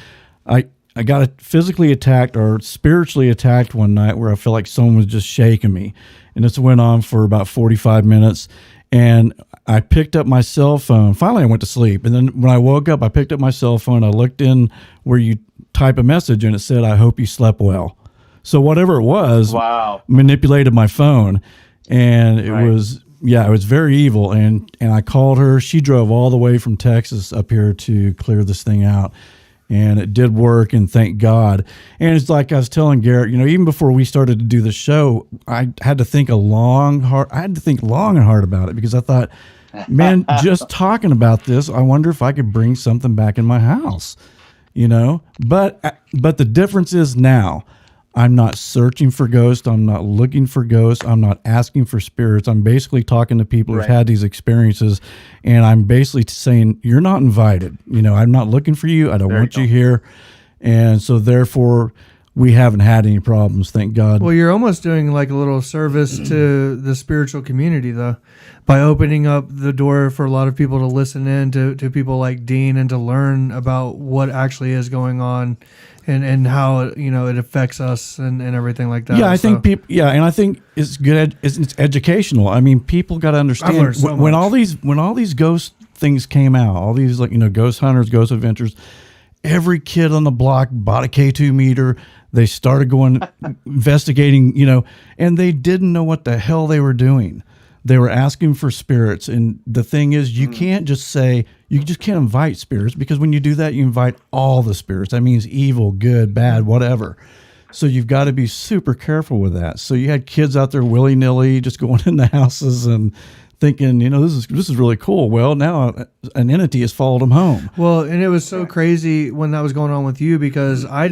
I got physically attacked or spiritually attacked one night where I felt like someone was just shaking me. And this went on for about 45 minutes. And I picked up my cell phone. Finally, I went to sleep. And then when I woke up, I picked up my cell phone. I looked in where you type a message, and it said, I hope you slept well. So whatever it was, manipulated my phone. And it was very evil. And I called her. She drove all the way from Texas up here to clear this thing out. And it did work, and thank God. And it's like I was telling Garrett, even before we started to do the show, I had to think long and hard about it, because I thought, man, just talking about this, I wonder if I could bring something back in my house, But the difference is now, I'm not searching for ghosts. I'm not looking for ghosts. I'm not asking for spirits. I'm basically talking to people who've had these experiences, and I'm basically saying, you're not invited. I'm not looking for you. I don't want you here. And so therefore, we haven't had any problems, thank God. Well, you're almost doing like a little service to the spiritual community, though, by opening up the door for a lot of people to listen in to people like Dean, and to learn about what actually is going on, and how it affects us and everything like that. Yeah, I think people. Yeah, and I think it's good. It's educational. I mean, people got to understand when all these ghost things came out, all these ghost hunters, ghost adventures. Every kid on the block bought a K2 meter. They started going investigating, and they didn't know what the hell they were doing. They were asking for spirits. And the thing is, you can't just say, you just can't invite spirits, because when you do that, you invite all the spirits. That means evil, good, bad, whatever. So you've got to be super careful with that. So you had kids out there willy-nilly just going in the houses and thinking, this is really cool. Well, now an entity has followed them home. Well, and it was so crazy when that was going on with you, because I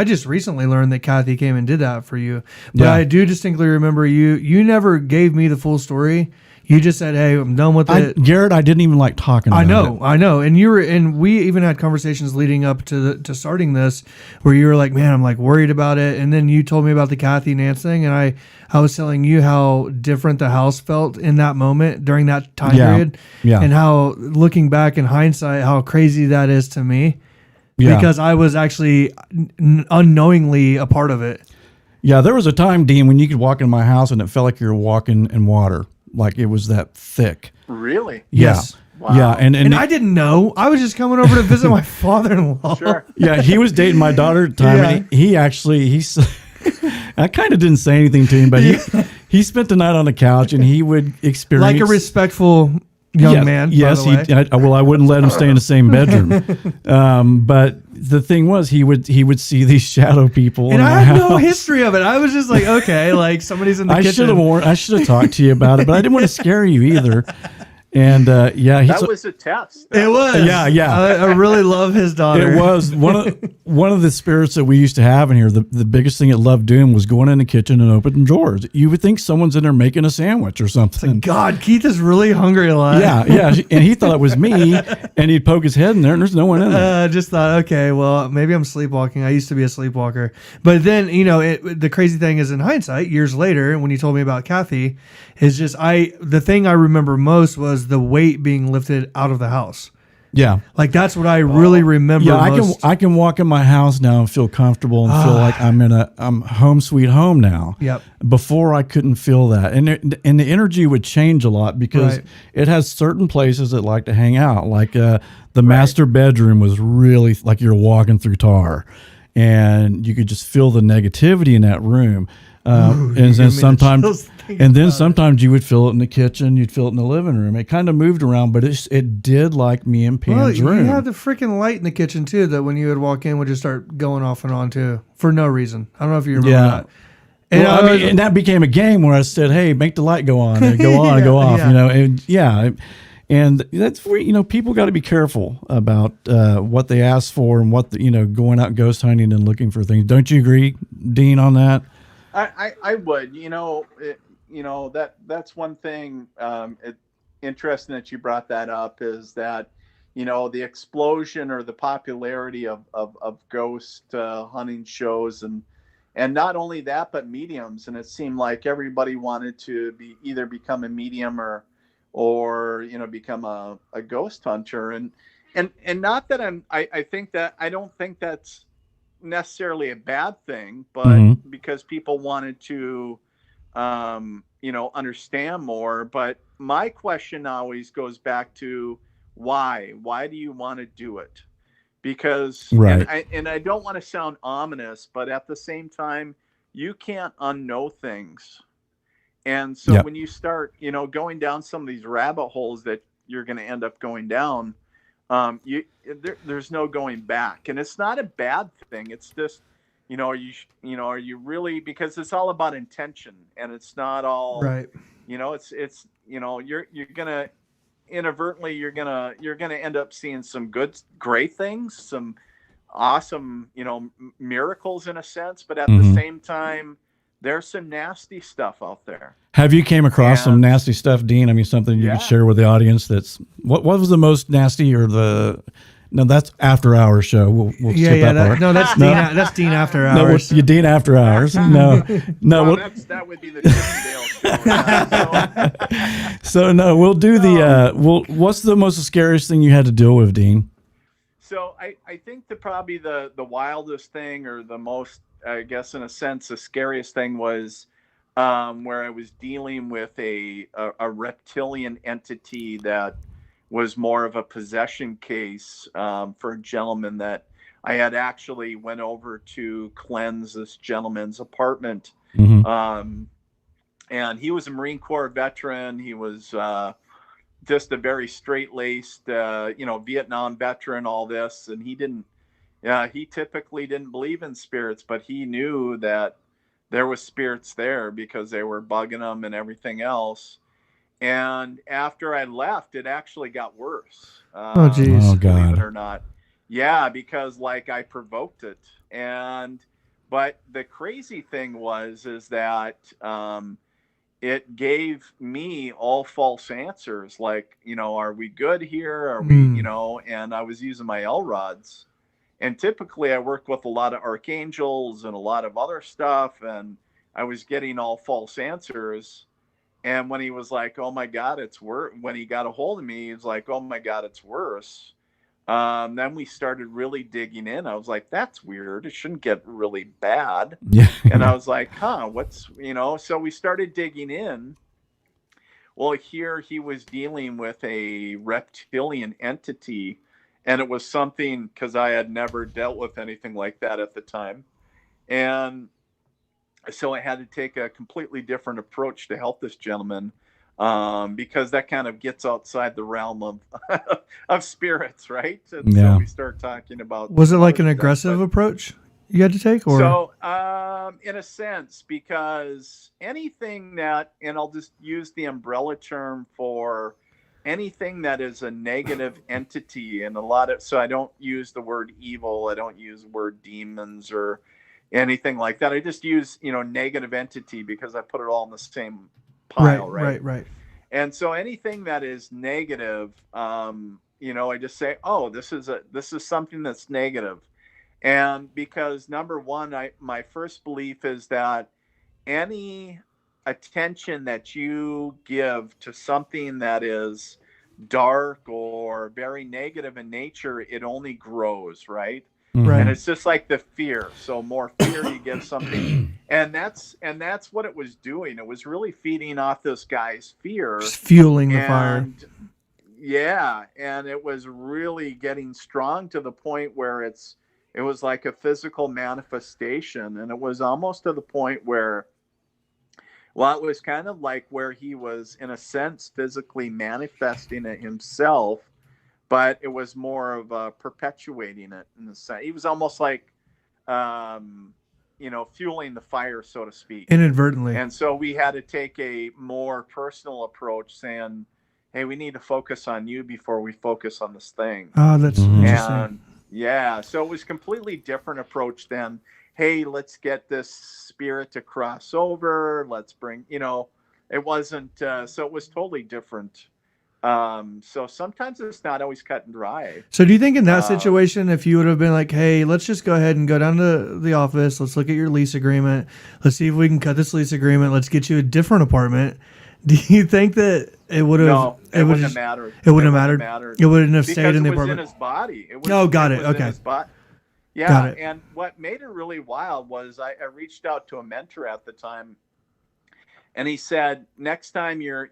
just recently learned that Kathy came and did that for you. But I do distinctly remember you never gave me the full story. You just said, "Hey, I'm done with it." Garrett, I didn't even like talking about it. I know. And we even had conversations leading up to starting this, where you were like, "Man, I'm like worried about it." And then you told me about the Kathy Nance thing, and I was telling you how different the house felt in that moment during that time period. Yeah. And how, looking back in hindsight, how crazy that is to me. Yeah. Because I was actually unknowingly a part of it. Yeah, there was a time, Dean, when you could walk in my house and it felt like you were walking in water. Like it was that thick. Really? Yeah. Yes. Wow. Yeah, and I didn't know. I was just coming over to visit my father-in-law. Sure. Yeah, he was dating my daughter at the time. Yeah. And he's I kind of didn't say anything to him, but he spent the night on the couch, and he would experience, Like a respectful young man. Yes, by the way. I wouldn't let him stay in the same bedroom. But the thing was, he would see these shadow people, And in I the had house. no history of it. I was just like, okay, like somebody's in the I kitchen. I should have talked to you about it, but I didn't want to scare you either. And That was a test. It was. Yeah. I really love his daughter. It was one of the spirits that we used to have in here. The biggest thing it loved doing was going in the kitchen and opening drawers. You would think someone's in there making a sandwich or something. God, Keith is really hungry a lot. Yeah. And he thought it was me, and he'd poke his head in there, and there's no one in there. I just thought, okay, well, maybe I'm sleepwalking. I used to be a sleepwalker. But then, the crazy thing is, in hindsight, years later, when you told me about Kathy, is just the thing I remember most was the weight being lifted out of the house. Yeah. Like that's what I really remember. Yeah, most. I can walk in my house now and feel comfortable and feel like I'm home sweet home now. Yep. Before I couldn't feel that, and the energy would change a lot, because it has certain places that like to hang out. Like the master bedroom was really like you're walking through tar, and you could just feel the negativity in that room. And then sometimes you would feel it in the kitchen, you'd feel it in the living room. It kind of moved around, but it did like me and Pam's room. You had the freaking light in the kitchen too, that when you would walk in would just start going off and on too, for no reason. I don't know if you remember that. And, and that became a game where I said, "Hey, make the light go on and go on and go off." Yeah. And that's where people got to be careful about what they ask for, and what going out ghost hunting and looking for things. Don't you agree, Dean, on that? I would, that's one thing. Interesting that you brought that up, is that, the explosion or the popularity of ghost hunting shows, and not only that, but mediums. And it seemed like everybody wanted to either become a medium or become a ghost hunter. And not that I don't think that's necessarily a bad thing, but because people wanted to understand more. But my question always goes back to why do you want to do it? Because and I don't want to sound ominous, but at the same time, you can't unknow things. And so when you start going down some of these rabbit holes that you're going to end up going down, there's no going back, and it's not a bad thing. It's just, are you really, because it's all about intention, and it's not all, Right. it's you're gonna inadvertently you're gonna end up seeing some great things, some awesome, miracles in a sense, but at the Mm-hmm. same time, there's some nasty stuff out there. Have you came across some And nasty stuff, Dean? I mean, something you could yeah, share with the audience. What was the most nasty, or no, that's after hours show. We'll skip that part. No, that's No. Dean. That's Dean after No, hours. you Dean after hours. No, no. well, that would be the Chippendale show. So no, we'll do what's the most scariest thing you had to deal with, Dean? So I think probably the wildest thing, or the most, I guess in a sense, the scariest thing was where I was dealing with a reptilian entity that was more of a possession case for a gentleman that I had actually went over to cleanse this gentleman's apartment. Mm-hmm. And he was a Marine Corps veteran. He was just a very straight-laced, Vietnam veteran, all this. And he typically didn't believe in spirits, but he knew that there was spirits there because they were bugging him and everything else. And after I left, it actually got worse. Oh, geez. Oh, believe it God. or not. Yeah, because I provoked it. But the crazy thing is that it gave me all false answers. Like, are we good here? Are we, and I was using my L rods. And typically I work with a lot of archangels and a lot of other stuff. And I was getting all false answers. And when he was like, oh my God, it's worse. When he got a hold of me, he was like, oh my God, it's worse. Then we started really digging in. I was like, that's weird. It shouldn't get really bad. Yeah. And I was like, so we started digging in. Well, here he was dealing with a reptilian entity, and it was something, because I had never dealt with anything like that at the time. And so I had to take a completely different approach to help this gentleman, because that kind of gets outside the realm of of spirits, right? And so we start talking about. Was it like an aggressive approach you had to take, or? So, in a sense, because anything that, and I'll just use the umbrella term for anything that is a negative entity, and so I don't use the word evil, I don't use the word demons or anything like that. I just use, negative entity, because I put it all in the same pile, right? And so anything that is negative, I just say, oh, this is something that's negative. And because number one, my first belief is that any attention that you give to something that is dark or very negative in nature, it only grows, right? Right. And it's just like the fear. So more fear you give something, and that's what it was doing. It was really feeding off this guy's fear, just fueling the fire. Yeah, and it was really getting strong to the point where it was like a physical manifestation, and it was almost to the point where, well, it was kind of like where he was, in a sense, physically manifesting it himself, but it was more of perpetuating it in the sense. He was almost like, fueling the fire, so to speak. Inadvertently. And so we had to take a more personal approach, saying, hey, we need to focus on you before we focus on this thing. Oh, that's interesting. And yeah, so it was a completely different approach than, hey, let's get this spirit to cross over. Let's bring, it wasn't, so it was totally different. So sometimes it's not always cut and dry. So do you think in that situation, if you would have been like, hey, let's just go ahead and go down to the office, let's look at your lease agreement, let's see if we can cut this lease agreement, let's get you a different apartment, do you think that it would have? No, it wouldn't have mattered. It wouldn't have mattered. It wouldn't have stayed in the apartment. It was in his body. Got it. Okay. Yeah, got it. And what made it really wild was I reached out to a mentor at the time, and he said, next time you're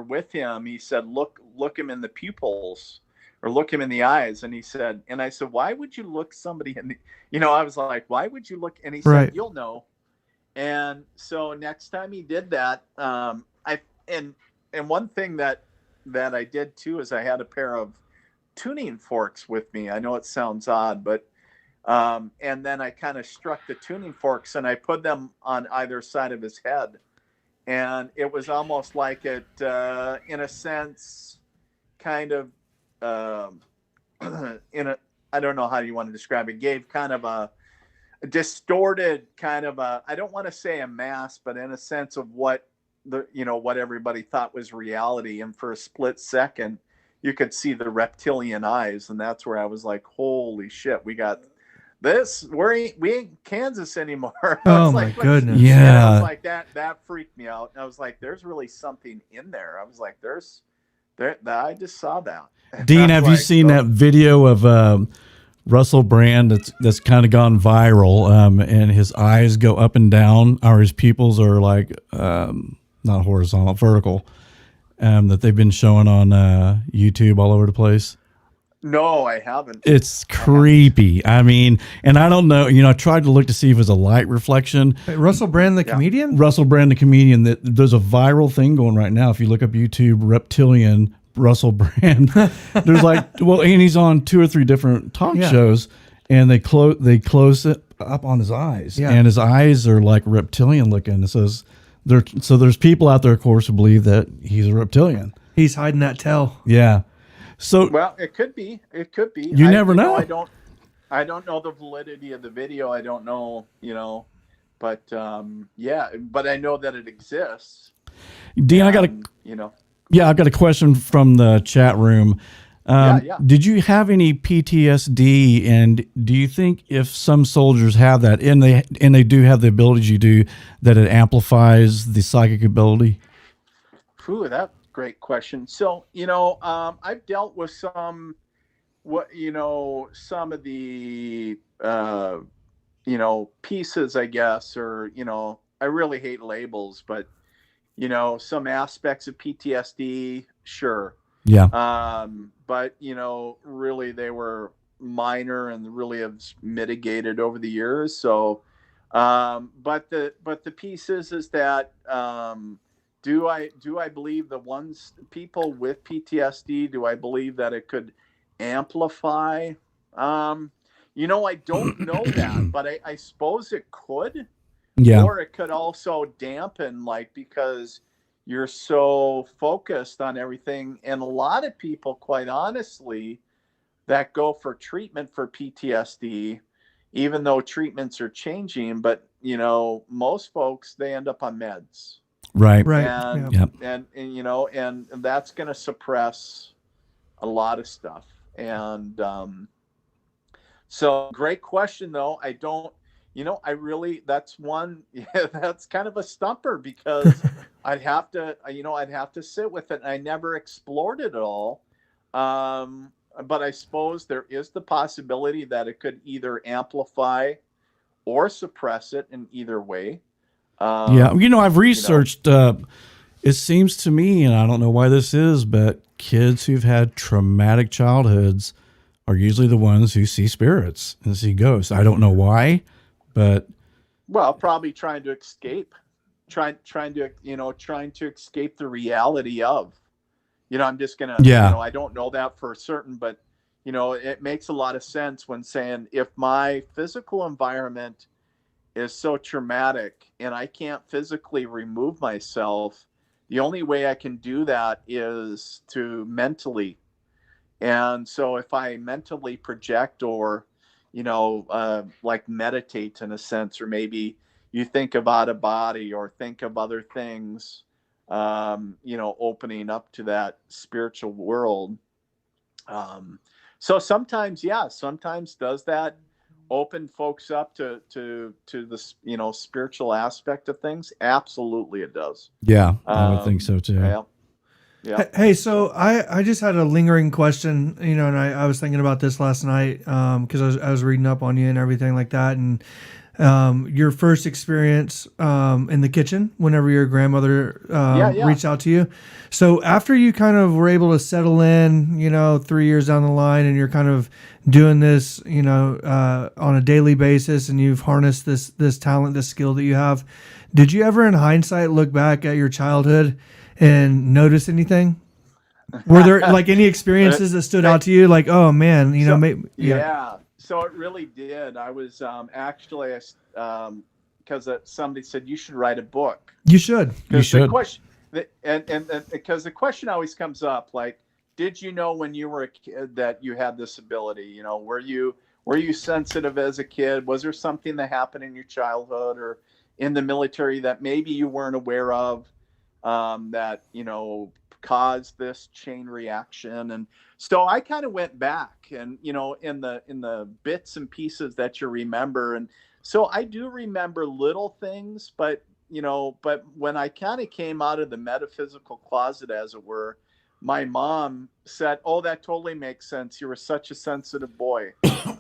with him, he said, look him in the pupils, or look him in the eyes. And I said, why would you look somebody in the, I was like, why would you look? And he said, you'll know. And so next time he did that, and one thing that I did too is I had a pair of tuning forks with me. I know it sounds odd, but and then I kind of struck the tuning forks and I put them on either side of his head, and it was almost like it, in a sense, kind of, I don't know how you want to describe it, gave kind of a distorted kind of I don't want to say a mask, but in a sense of what what everybody thought was reality. And for a split second, you could see the reptilian eyes. And that's where I was like, holy shit, we got this. We ain't Kansas anymore. Oh my goodness. Yeah. I was like, that freaked me out. And I was like, there's really something in there. I was like, I just saw that. Dean, have you seen that video of Russell Brand that's kind of gone viral, and his eyes go up and down, or his pupils are like not horizontal, vertical, that they've been showing on YouTube all over the place? No, I haven't. It's creepy. I mean, and I don't know, I tried to look to see if it was a light reflection. Hey, Russell Brand, the comedian? Russell Brand, the comedian, that there's a viral thing going right now. If you look up YouTube, reptilian Russell Brand, there's and he's on 2 or 3 different talk shows, and they close it up on his eyes, and his eyes are like reptilian looking. So there's people out there, of course, who believe that he's a reptilian. He's hiding that tail. Yeah. So well, it could be. You never know. I don't know the validity of the video. I don't know, but but I know that it exists. Dean, I've got a question from the chat room. Did you have any PTSD, and do you think if some soldiers have that, and they do have the abilities you do, that it amplifies the psychic ability? Ooh, that's a great question. So, I've dealt with some of the, pieces, I guess, or, I really hate labels, but, some aspects of PTSD, sure. Yeah. But, really they were minor and really have mitigated over the years. So, but the piece is that, do I believe people with PTSD, do I believe that it could amplify? I don't know that, but I suppose it could. Yeah. Or it could also dampen, because you're so focused on everything. And a lot of people, quite honestly, that go for treatment for PTSD, even though treatments are changing, but, most folks, they end up on meds. Right. And that's going to suppress a lot of stuff. And so great question, though. I don't, that's kind of a stumper, because I'd have to sit with it. And I never explored it at all. But I suppose there is the possibility that it could either amplify or suppress it in either way. I've researched, it seems to me, and I don't know why this is, but kids who've had traumatic childhoods are usually the ones who see spirits and see ghosts. I don't know why, but probably trying to escape, trying to escape the reality of, I'm just going to, I don't know that for certain, but, it makes a lot of sense when saying, if my physical environment is so traumatic and I can't physically remove myself, the only way I can do that is to mentally. And so if I mentally project, or, meditate in a sense, or maybe you think of out of body, or think of other things, opening up to that spiritual world. So sometimes does that open folks up to the spiritual aspect of things? Absolutely, it does. Yeah, I would think so too. Yeah. Hey, so I just had a lingering question, and I was thinking about this last night, because I was reading up on you and everything like that, and your first experience in the kitchen whenever your grandmother reached out to you. So after you kind of were able to settle in, 3 years down the line, and you're kind of doing this, on a daily basis, and you've harnessed this talent, this skill that you have, did you ever in hindsight look back at your childhood and notice anything? Were there like any experiences that stood out to you? Like, oh man, you know, yeah. So it really did. I was actually, because somebody said you should write a book. You should. You should. The question, and because the question always comes up, like, did you know when you were a kid that you had this ability? You know, were you sensitive as a kid? Was there something that happened in your childhood or in the military that maybe you weren't aware of, that, you know, caused this chain reaction? And so I kind of went back and, you know, in the bits and pieces that you remember. And so I do remember little things, but, you know, but when I kind of came out of the metaphysical closet, as it were, my mom said, "Oh, that totally makes sense. You were such a sensitive boy."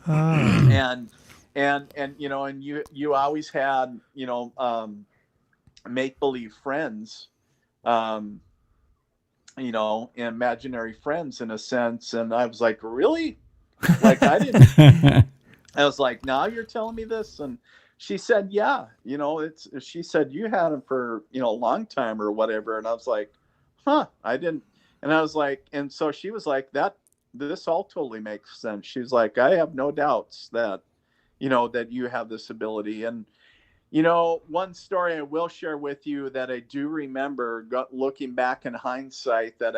And you know, and you always had, you know, make believe friends, you know, imaginary friends in a sense. And I was like, really? Like, I didn't. I was like, now you're telling me this? And she said, yeah, you know, she said, you had him for, you know, a long time or whatever. And I was like, huh, I didn't. And I was like, and so she was like, this all totally makes sense. She's like, I have no doubts that, you know, that you have this ability. And, you know, one story I will share with you that I do remember, looking back in hindsight, that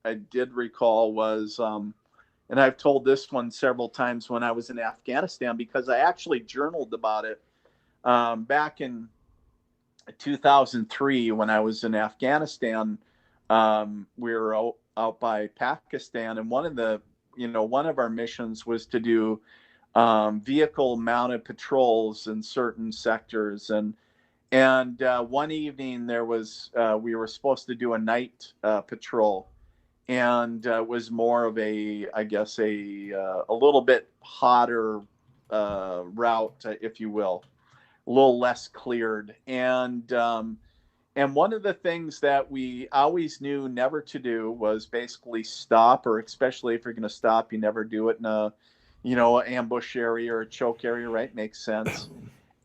I did recall was, and I've told this one several times, when I was in Afghanistan, because I actually journaled about it back in 2003 when I was in Afghanistan. We were out by Pakistan, and one of our missions was to do vehicle mounted patrols in certain sectors. And one evening there was, we were supposed to do a night patrol, and it was more of a little bit hotter route, if you will, a little less cleared. And one of the things that we always knew never to do was basically stop, or especially if you're going to stop, you never do it in a, you know, ambush area or a choke area, right? Makes sense.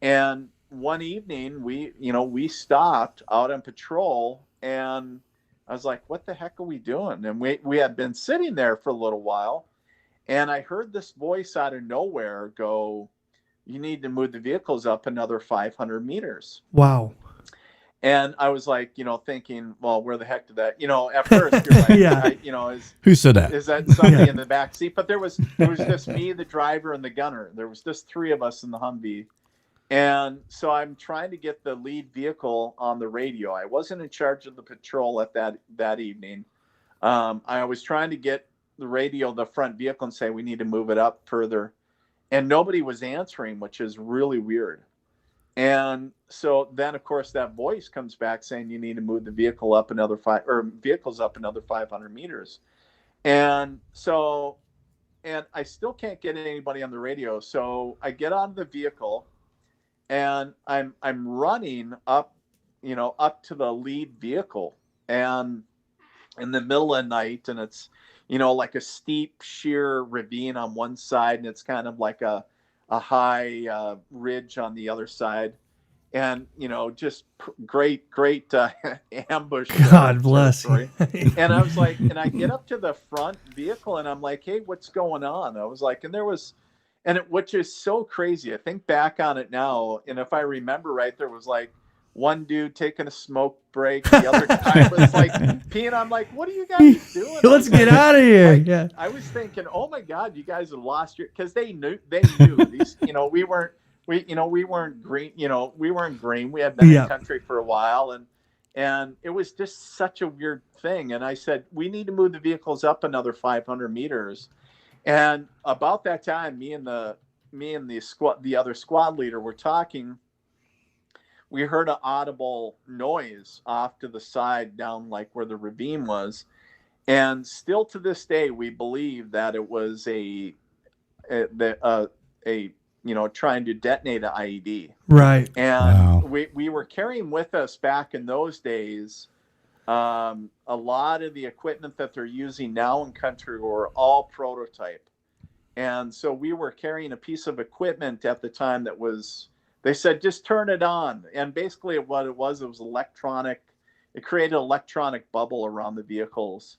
And one evening we stopped out on patrol, and I was like, what the heck are we doing? And we had been sitting there for a little while, and I heard this voice out of nowhere go, you need to move the vehicles up another 500 meters. Wow. And I was like, you know, thinking, well, where the heck did that, you know, at first you're like, yeah. you know, who said that? Is that somebody in the back seat? But there was just me, the driver, and the gunner. There was just three of us in the Humvee. And so I'm trying to get the lead vehicle on the radio. I wasn't in charge of the patrol at that evening. I was trying to get the radio, the front vehicle, and say, we need to move it up further. And nobody was answering, which is really weird. And so then, of course, that voice comes back saying you need to move the vehicle up another 500 meters. And so, and I still can't get anybody on the radio. So I get out of the vehicle, and I'm running up, you know, up to the lead vehicle, and in the middle of the night, and it's, you know, like a steep, sheer ravine on one side, and it's kind of like a high ridge on the other side. And, you know, just great ambush. God bless you. And I was like, and I get up to the front vehicle, and I'm like, hey, what's going on? I was like, and there was, which is so crazy. I think back on it now, and if I remember right, there was like one dude taking a smoke break, the other guy was like peeing. I'm like, what are you guys doing? Let's get out of here. I was thinking, oh my God, you guys have lost your, because they knew these, you know, we weren't green, you know, we weren't green. We had been in country for a while, and it was just such a weird thing. And I said, we need to move the vehicles up another 500 meters. And about that time, me and the other squad leader were talking. We heard an audible noise off to the side down like where the ravine was. And still to this day, we believe that it was a you know, trying to detonate an IED. Right. And we were carrying with us back in those days, a lot of the equipment that they're using now in country were all prototype. And so we were carrying a piece of equipment at the time that was, they said, just turn it on. And basically what it was electronic. It created an electronic bubble around the vehicles.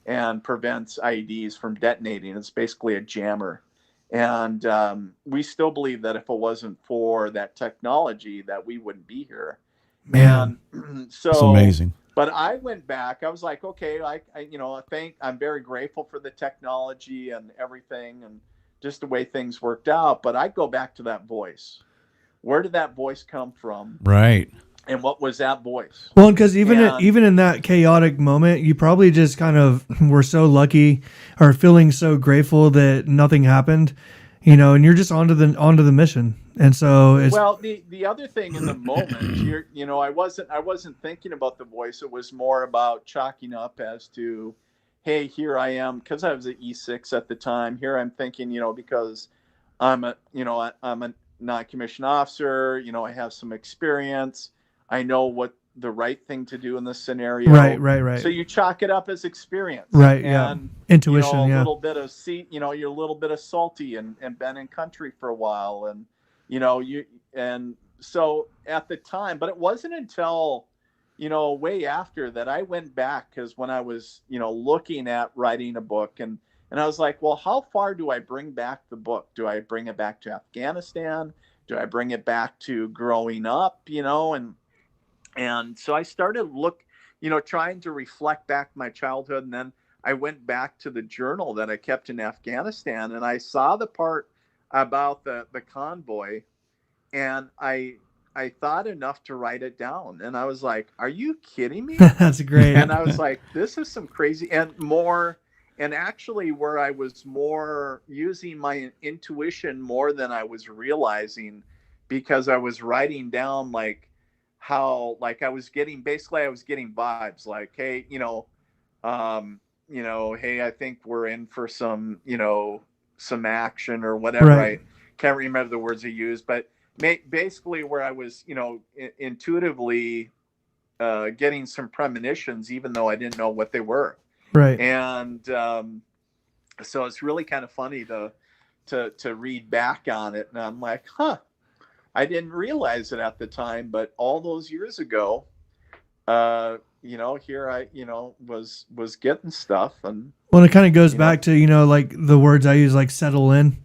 and prevents IEDs from detonating. It's basically a jammer. And we still believe that if it wasn't for that technology, that we wouldn't be here. Man. And It's so, amazing. but I went back. I was like, okay, I'm very grateful for the technology and everything, and just the way things worked out. But I go back to that voice. Where did that voice come from? Right. And what was that voice? Well, because even in that chaotic moment, you probably just kind of were so lucky or feeling so grateful that nothing happened, and you're just onto the mission. And so it's Well, the other thing in the moment, I wasn't thinking about the voice. It was more about chalking up as to, hey, here I am, because I was at E6 at the time. Here I'm thinking, because I'm a non-commissioned officer. I have some experience. I know what the right thing to do in this scenario. Right. So you chalk it up as experience. Right. Yeah. And, Intuition. a Yeah. little bit of you're a little bit of salty and been in country for a while. And, and so at the time, but it wasn't until, way after that I went back, because when I was, looking at writing a book and I was like, well, how far do I bring back the book? Do I bring it back to Afghanistan? Do I bring it back to growing up, and so I started trying to reflect back my childhood. And then I went back to the journal that I kept in Afghanistan, and I saw the part about the convoy, and I thought enough to write it down. And I was like, are you kidding me? That's great. And I was like, this is some crazy and actually where I was more using my intuition more than I was realizing, because I was writing down how I was getting vibes like, hey, hey, I think we're in for some, some action or whatever. Right. I can't remember the words I used, but basically where I was, intuitively getting some premonitions, even though I didn't know what they were. Right. And so it's really kind of funny to read back on it. And I'm like, I didn't realize it at the time, but all those years ago, here I, was getting stuff. And well, it kind of goes back to, like the words I use, like settle in.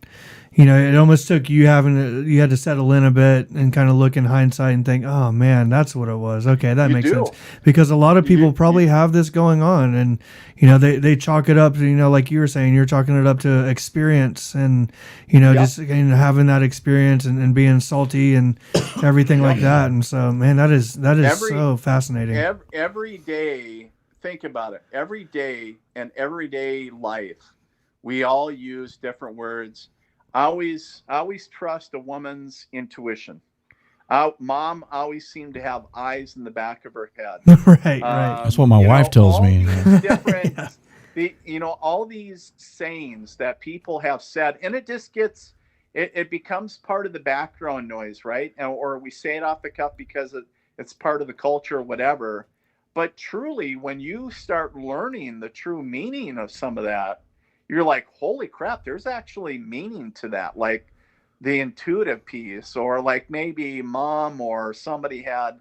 It almost took you you had to settle in a bit and kind of look in hindsight and think, oh man, that's what it was. Okay, that makes sense. Because a lot of people probably have this going on, and they chalk it up to, like you were saying, you're chalking it up to experience and just having that experience and being salty and everything like that. And so, man, that is so fascinating. Every day, think about it. Every day and everyday life, we all use different words. I always trust a woman's intuition. Mom always seemed to have eyes in the back of her head. Right. That's what my wife tells me. All these sayings that people have said, and it just it becomes part of the background noise, right? Or we say it off the cuff because it's part of the culture or whatever. But truly, when you start learning the true meaning of some of that, you're like, holy crap, there's actually meaning to that. Like the intuitive piece, or like maybe mom or somebody had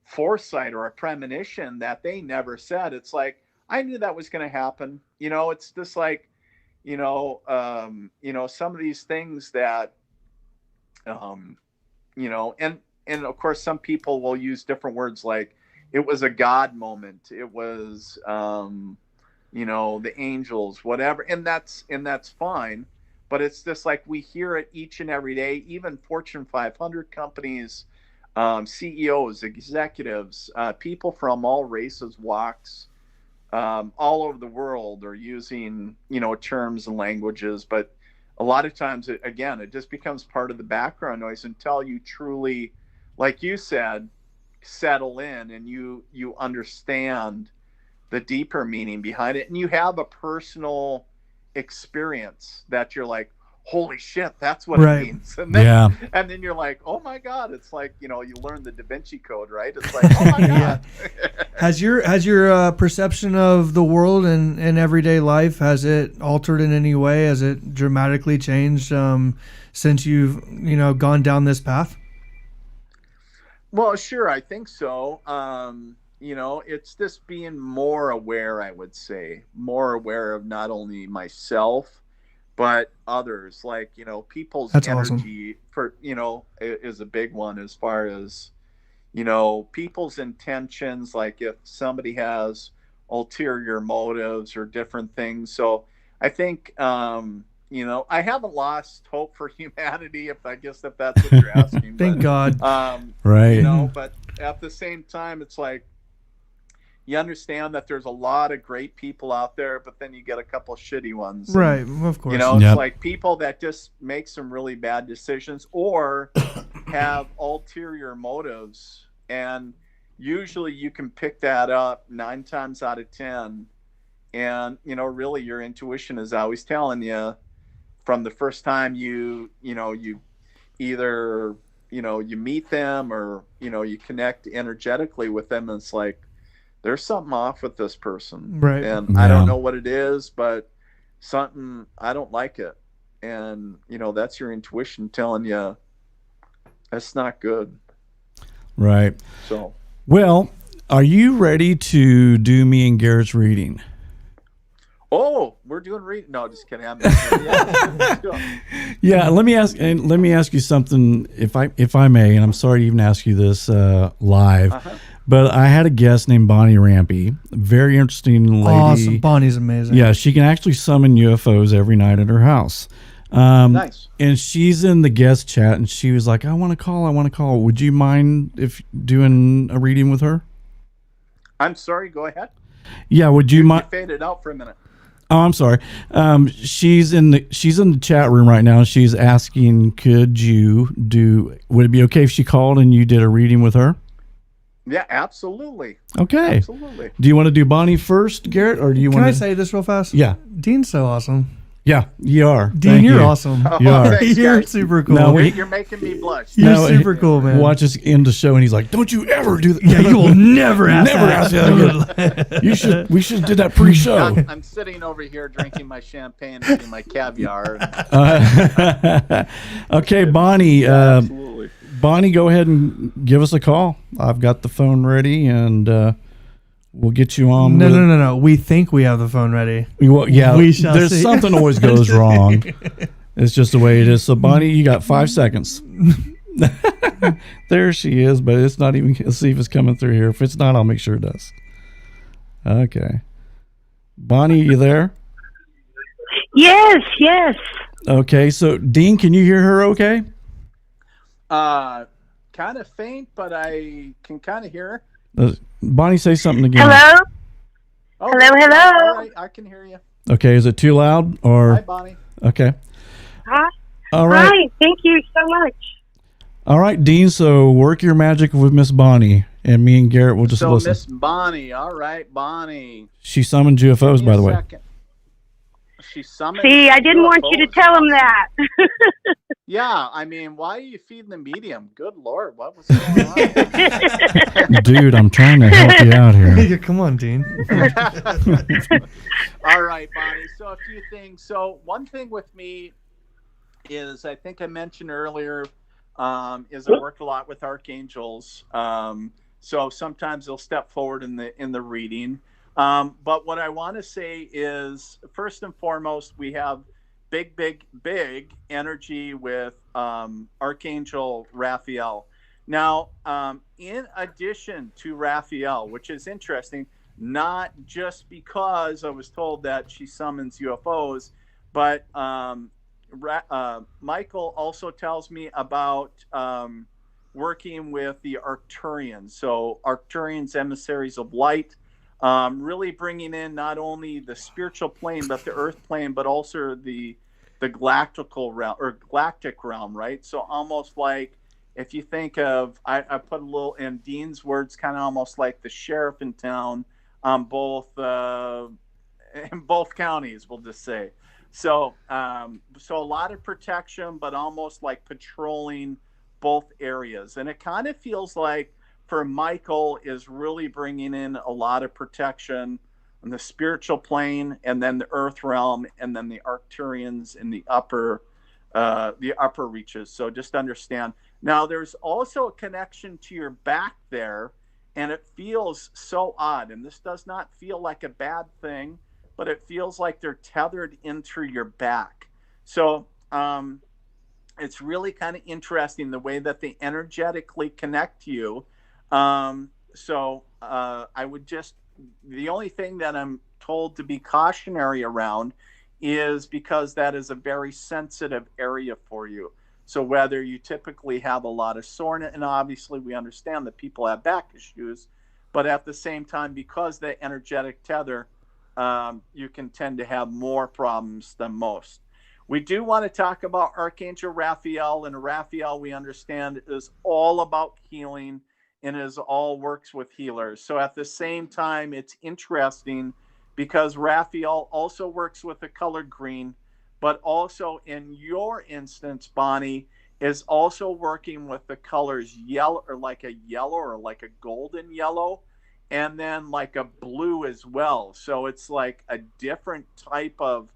foresight or a premonition that they never said. It's like, I knew that was going to happen. It's just like, some of these things that, and of course, some people will use different words, like it was a God moment. It was, the angels, whatever. And that's fine. But it's just like we hear it each and every day, even Fortune 500 companies, CEOs, executives, people from all races, walks, all over the world are using, terms and languages. But a lot of times, it just becomes part of the background noise until you truly, like you said, settle in and you understand the deeper meaning behind it, and you have a personal experience that you're like, holy shit, that's what it means. And then you're like, oh my God, it's like, you learn the Da Vinci Code, right? It's like, oh my God. Has your perception of the world and everyday life, has it altered in any way? Has it dramatically changed since you've gone down this path? Well, sure, I think so. it's just being more aware, I would say, more aware of not only myself, but others. Like, people's That's awesome. energy is a big one as far as, people's intentions. Like if somebody has ulterior motives or different things. So I think, I haven't lost hope for humanity, if that's what you're asking. Thank God. Right. But at the same time, it's like, you understand that there's a lot of great people out there, but then you get a couple of shitty ones. Right, of course. It's like people that just make some really bad decisions or have ulterior motives. And usually you can pick that up 9 times out of 10. And, really your intuition is always telling you from the first time you either, you meet them or, you connect energetically with them. And it's like, there's something off with this person. Right. And I don't know what it is, but something, I don't like it. And, that's your intuition telling you that's not good. Right. So, well, are you ready to do me and Garrett's reading? Oh, we're doing reading. No, just kidding. Yeah. Let me ask you something, if I may, and I'm sorry to even ask you this live. But I had a guest named Bonnie Rampy, very interesting lady. Awesome. Bonnie's amazing. Yeah, she can actually summon UFOs every night at her house. Nice. And she's in the guest chat, and she was like, I want to call. Would you mind if doing a reading with her? I'm sorry, go ahead. Yeah, would you mind? You faded out for a minute. Oh, I'm sorry. She's in the chat room right now. She's asking, would it be okay if she called and you did a reading with her? Yeah, absolutely. Okay. Absolutely. Do you want to do Bonnie first, Garrett, or do you want to? Can I say this real fast? Yeah. Dean's so awesome. Yeah, you are. Dean, Thank you're you. awesome. You are. Thanks, You're guys. super cool. No, You're making me blush. You're No, super cool, man. Watch us end the show, and he's like, "Don't you ever do that? Yeah, you will never ask that again. We should have did that pre-show." I'm sitting over here drinking my champagne and eating my caviar. Okay, Bonnie. Absolutely. Bonnie, go ahead and give us a call. I've got the phone ready, and we'll get you on. No. We think we have the phone ready. We shall there's see. something always goes wrong. It's just the way it is. So, Bonnie, you got 5 seconds. There she is, but it's not even. Let's see if it's coming through here. If it's not, I'll make sure it does. Okay. Bonnie, you there? Yes. Okay, so Dean, can you hear her okay? Kind of faint, but I can kind of hear her. Bonnie, say something again. Hello? Oh, Hello? All right, I can hear you. Okay, is it too loud or? Hi, Bonnie. Okay. Hi. All right. Hi, thank you so much. All right, Dean, so work your magic with Miss Bonnie, and me and Garrett will just So listen. Miss Bonnie, all right, Bonnie. She summoned UFOs, by the way. She summoned. See, I didn't want you to UFOs. tell him that. Yeah, I mean, why are you feeding the medium? Good Lord, what was going on? Dude, I'm trying to help you out here. Yeah, come on, Dean. All right, Bonnie. So a few things. So one thing with me is, I think I mentioned earlier, is I work a lot with archangels. So sometimes they'll step forward in the reading. But what I want to say is, first and foremost, we have big energy with Archangel Raphael. Now, in addition to Raphael, which is interesting, not just because I was told that she summons UFOs, but Michael also tells me about working with the Arcturians. So Arcturians, emissaries of light, really bringing in not only the spiritual plane, but the earth plane, but also the galactical realm, or galactic realm, right? So almost like, if you think of, I put a little in Dean's words, kind of almost like the sheriff in town, in both counties, we'll just say. So so a lot of protection, but almost like patrolling both areas. And it kind of feels like, for Michael, is really bringing in a lot of protection on the spiritual plane, and then the earth realm, and then the Arcturians in the upper reaches. So just understand. Now, there's also a connection to your back there, and it feels so odd. And this does not feel like a bad thing, but it feels like they're tethered into your back. So it's really kind of interesting the way that they energetically connect to you. I would just, the only thing that I'm told to be cautionary around is because that is a very sensitive area for you. So whether you typically have a lot of soreness, and obviously we understand that people have back issues, but at the same time, because the energetic tether, you can tend to have more problems than most. We do want to talk about Archangel Raphael, and Raphael, we understand, is all about healing and is all works with healers. So at the same time, it's interesting because Raphael also works with the color green, but also in your instance, Bonnie, is also working with the colors yellow, or like a golden yellow, and then like a blue as well. So it's like a different type of,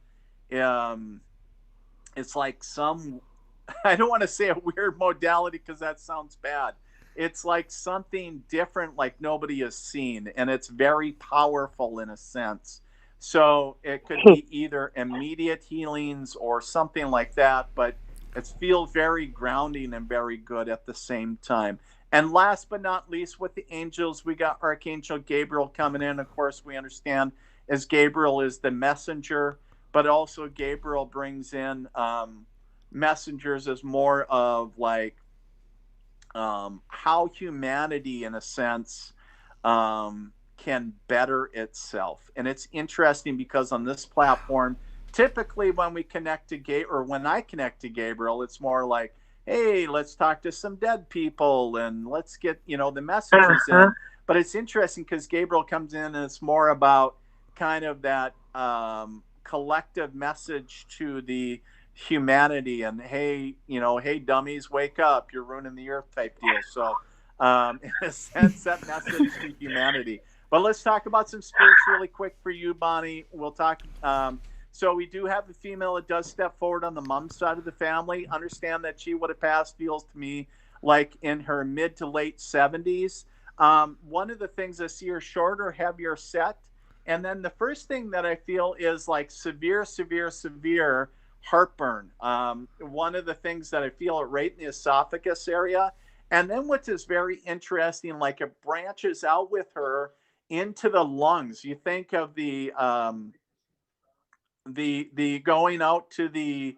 it's like some, I don't want to say a weird modality because that sounds bad. It's like something different, like nobody has seen, and it's very powerful in a sense. So it could be either immediate healings or something like that, but it feels very grounding and very good at the same time. And last but not least, with the angels, we got Archangel Gabriel coming in. Of course, we understand as Gabriel is the messenger, but also Gabriel brings in messengers as more of like how humanity, in a sense, can better itself. And it's interesting because on this platform, typically when we connect to when I connect to Gabriel, it's more like, hey, let's talk to some dead people and let's get, the messages in. But it's interesting because Gabriel comes in and it's more about kind of that collective message to the humanity and hey dummies, wake up, you're ruining the earth type deal. So in a sense, that message to humanity. But let's talk about some spirits really quick for you, Bonnie. We'll talk. So we do have a female that does step forward on the mom's side of the family. Understand that she would have passed, feels to me like in her mid to late 70s. One of the things I see her shorter, heavier set. And then the first thing that I feel is like severe heartburn. One of the things that I feel right in the esophagus area. And then what is very interesting, like it branches out with her into the lungs. You think of the going out to the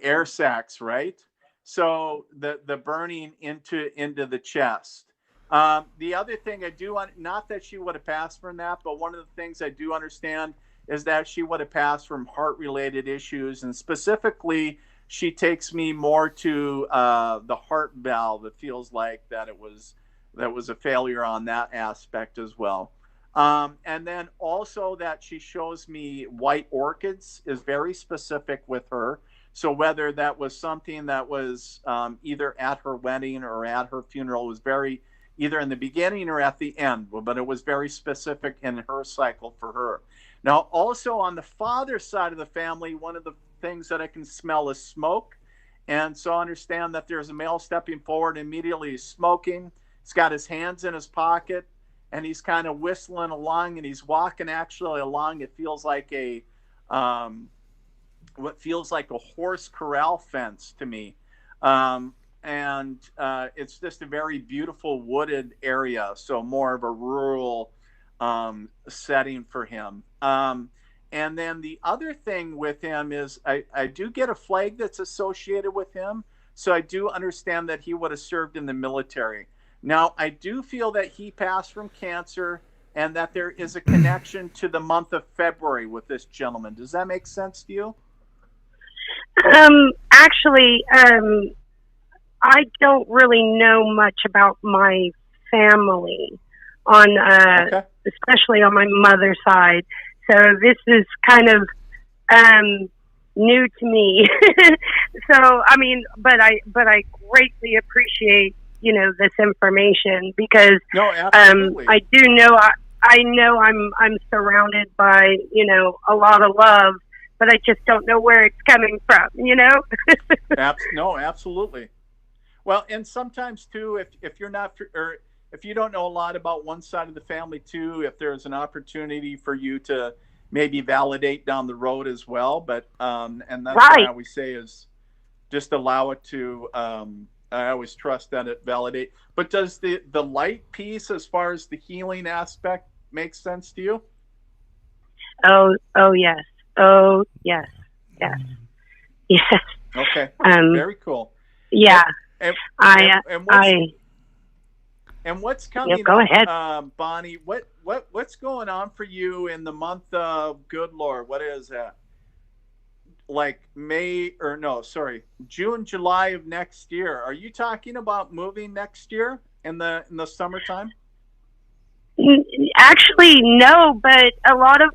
air sacs, right? So the burning into the chest. The other thing I do want, not that she would have passed from that, but one of the things I do understand is that she would have passed from heart-related issues, and specifically, she takes me more to the heart valve. It feels like that was a failure on that aspect as well. And then also that she shows me white orchids is very specific with her. So whether that was something that was either at her wedding or at her funeral, was very either in the beginning or at the end, but it was very specific in her cycle for her. Now, also on the father's side of the family, one of the things that I can smell is smoke. And so I understand that there's a male stepping forward, immediately he's smoking. He's got his hands in his pocket and he's kind of whistling along, and he's walking actually along. It feels like what feels like a horse corral fence to me. And it's just a very beautiful wooded area. So more of a rural setting for him. And then the other thing with him is I do get a flag that's associated with him. So I do understand that he would have served in the military. Now, I do feel that he passed from cancer and that there is a connection to the month of February with this gentleman. Does that make sense to you? Actually, I don't really know much about my family especially on my mother's side. So this is kind of new to me. So I mean, but I greatly appreciate this information because I do know I know I'm surrounded by a lot of love, but I just don't know where it's coming from. No, absolutely. Well, and sometimes too, if you're not, or if you don't know a lot about one side of the family too, if there's an opportunity for you to maybe validate down the road as well. But and that's what I always say is just allow it to. I always trust that it validate. But does the light piece, as far as the healing aspect, make sense to you? Oh yes. Oh yes. Yes. Yes. Okay. Very cool. Yeah. And what's coming? Go ahead, Bonnie. What's going on for you in the month of Good Lord? What is that? Like June, July of next year. Are you talking about moving next year in the summertime? Actually, no. But a lot of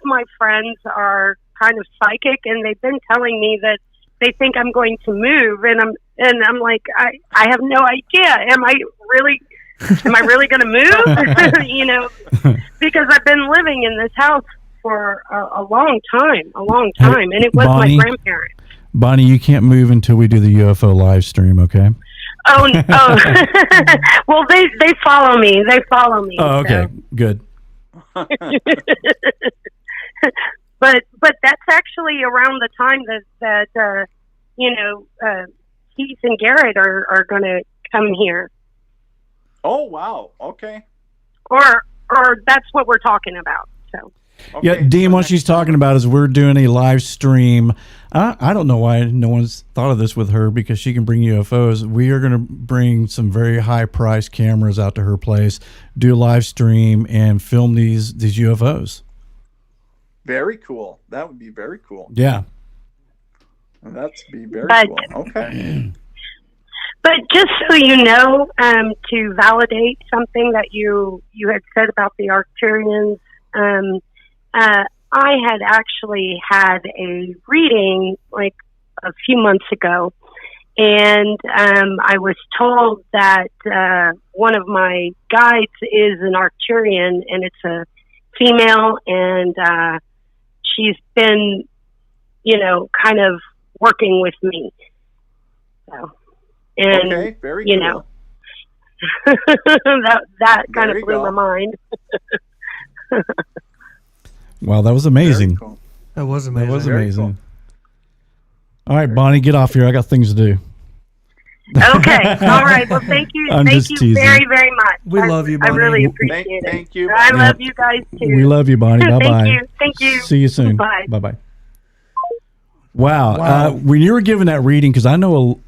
my friends are kind of psychic, and they've been telling me that they think I'm going to move, and I'm like, I have no idea. Am I really going to move? You know, because I've been living in this house for a long time, and it was Bonnie, my grandparents. Bonnie, you can't move until we do the UFO live stream, okay? Oh. Well, they follow me. Oh, okay, so. Good. But that's actually around the time that Keith and Garrett are going to come here. Oh wow! Okay. Or that's what we're talking about. So. Okay. Yeah, Dean, what she's talking about is we're doing a live stream. I don't know why no one's thought of this with her, because she can bring UFOs. We are going to bring some very high-priced cameras out to her place, do a live stream, and film these UFOs. Very cool. That would be very cool. Yeah. That's be very cool. Okay. But just so you know, to validate something that you had said about the Arcturians, I had actually had a reading like a few months ago, and I was told that one of my guides is an Arcturian, and it's a female, and she's been, kind of working with me. So, and okay, very cool. that kind of blew my mind. Wow, that was amazing. Cool. That was amazing. That was amazing. Cool. All right, Bonnie, get off here. I got things to do. Okay. All right. Well, thank you. Thank you very, very much. We love you, Bonnie. I really appreciate it. Thank you. I love you guys too. We love you, Bonnie. Bye-bye. Thank you. See you soon. Bye. Bye-bye. Wow. When you were giving that reading, because I know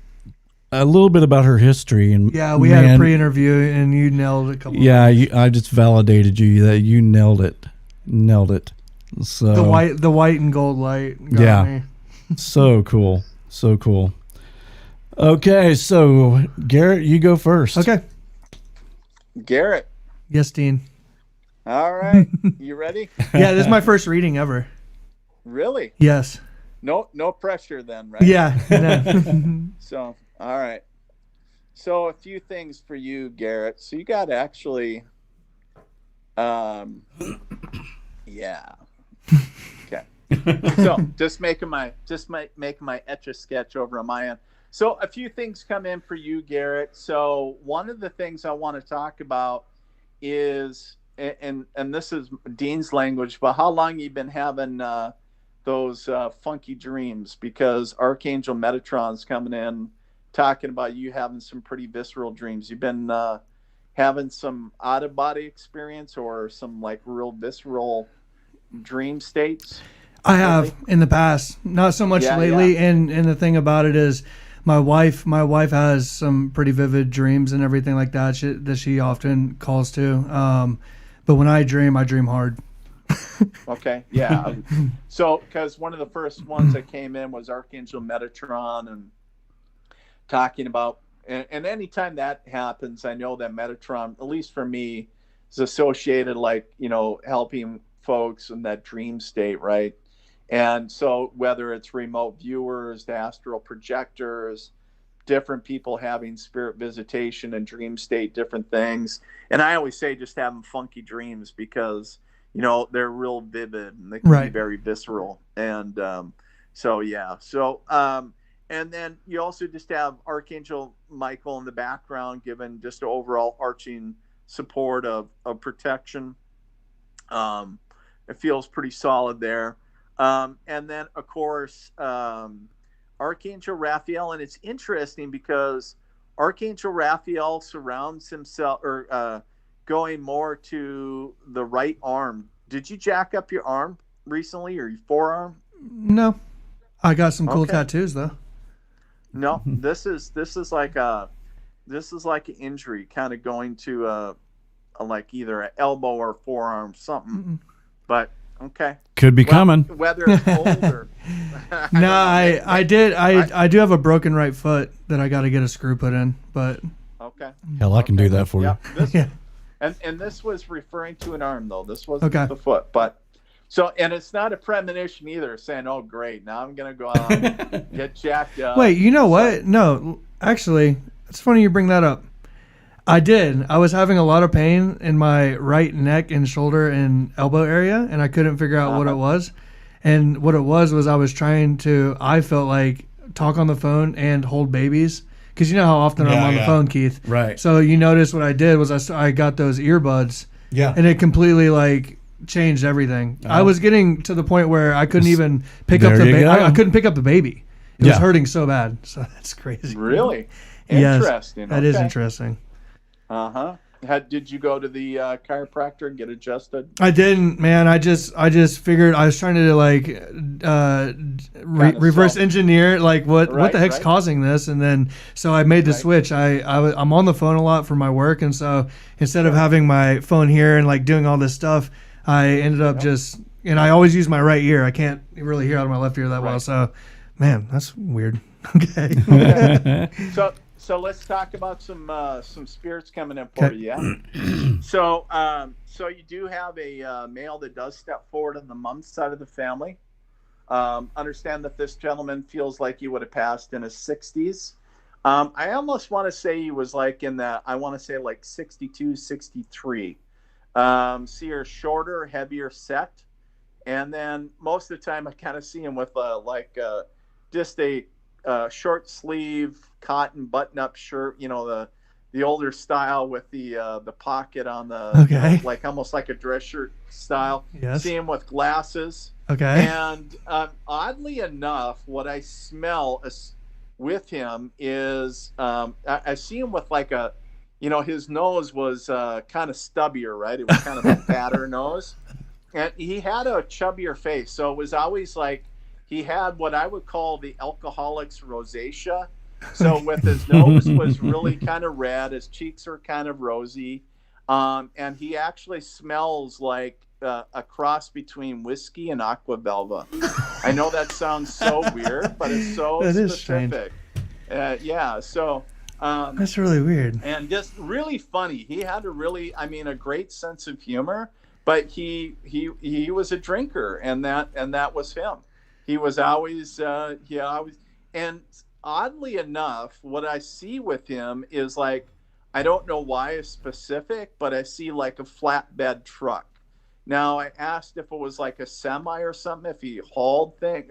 a little bit about her history, and yeah, we had a pre-interview, and you nailed it a couple. Yeah, I just validated you that you nailed it. So the white and gold light got me. So cool. Okay, so Garrett, you go first. Okay. Garrett. Yes, Dean. All right. You ready? Yeah, this is my first reading ever. Really? Yes. No pressure then, right? Yeah. So, all right. So a few things for you, Garrett. So you got to actually, yeah. Okay. So just making my Etch-a-Sketch over on my end. So a few things come in for you, Garrett. So one of the things I want to talk about is, and this is Dean's language, but how long you've been having those funky dreams, because Archangel Metatron's coming in talking about you having some pretty visceral dreams. You've been having some out-of-body experience or some like real visceral dream states? I have in the past, not so much lately. Yeah. And the thing about it is, my wife has some pretty vivid dreams and everything like that that she often calls to. But when I dream hard. Okay, yeah. So, because one of the first ones that came in was Archangel Metatron, and talking about, and anytime that happens, I know that Metatron, at least for me, is associated helping folks in that dream state, right? And so whether it's remote viewers, the astral projectors, different people having spirit visitation and dream state, different things. And I always say just having funky dreams, because, they're real vivid and they can be very visceral. And And then you also just have Archangel Michael in the background, giving just an overall arching support of protection. It feels pretty solid there. And then, of course, Archangel Raphael. And it's interesting because Archangel Raphael surrounds himself, or going more to the right arm. Did you jack up your arm recently, or your forearm? No, I got some cool tattoos though. No, this is like an injury, kind of going to a like either an elbow or forearm, something. Mm-mm. But okay, could be coming. Whether it's old or no, I do have a broken right foot that I got to get a screw put in, but okay. Hell, I can do that for you. This, and this was referring to an arm though. This wasn't the foot, but. So, and it's not a premonition either, saying, "Oh, great, now I'm gonna go out and get jacked up." Wait, you know what? No, actually, it's funny you bring that up. I did. I was having a lot of pain in my right neck and shoulder and elbow area, and I couldn't figure out what it was. And what it was I was trying to. I felt like talk on the phone and hold babies, because you know how often I'm on the phone, Keith. Right. So you notice what I did was I got those earbuds. Yeah. And it completely changed everything. I was getting to the point where I couldn't even pick up the baby. I couldn't pick up the baby. It was hurting so bad. So that's crazy. Really? Yes, Interesting. that is interesting. Did you go to the chiropractor and get adjusted? I didn't, man. I just figured I was trying to reverse engineer what the heck's causing this, and then so I made the switch. I'm on the phone a lot for my work, and so instead of having my phone here and doing all this stuff, I ended up and I always use my right ear. I can't really hear out of my left ear that well. So, man, that's weird. Okay. So let's talk about some spirits coming in for you. Yeah. So you do have a male that does step forward on the mom's side of the family. Understand that this gentleman feels like he would have passed in his 60s. I almost want to say he was in the, I want to say 62, 63. See her shorter, heavier set, and then most of the time I kind of see him with just a short sleeve cotton button-up shirt, the older style with the pocket on the almost like a dress shirt style. Yes. See him with glasses. Okay. And oddly enough, what I smell with him is I see him with his nose was kind of stubbier, right? It was kind of a fatter nose. And he had a chubbier face. So it was always he had what I would call the alcoholic's rosacea. So with his nose was really kind of red. His cheeks are kind of rosy. And he actually smells like a cross between whiskey and aqua velva. I know that sounds so weird, but it's so specific. So... that's really weird. And just really funny. He had a great sense of humor, but he was a drinker, and that was him. He was always and oddly enough, what I see with him is I don't know why it's specific, but I see a flatbed truck. Now I asked if it was a semi or something, if he hauled things,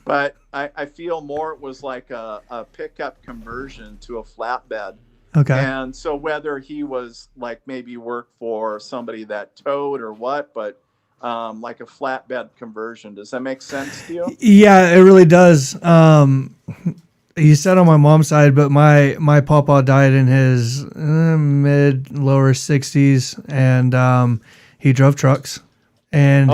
but I feel more it was a pickup conversion to a flatbed. Okay. And so whether he was maybe worked for somebody that towed or what, but a flatbed conversion. Does that make sense to you? Yeah, it really does. You said on my mom's side, but my papa died in his lower 60s, and he drove trucks. And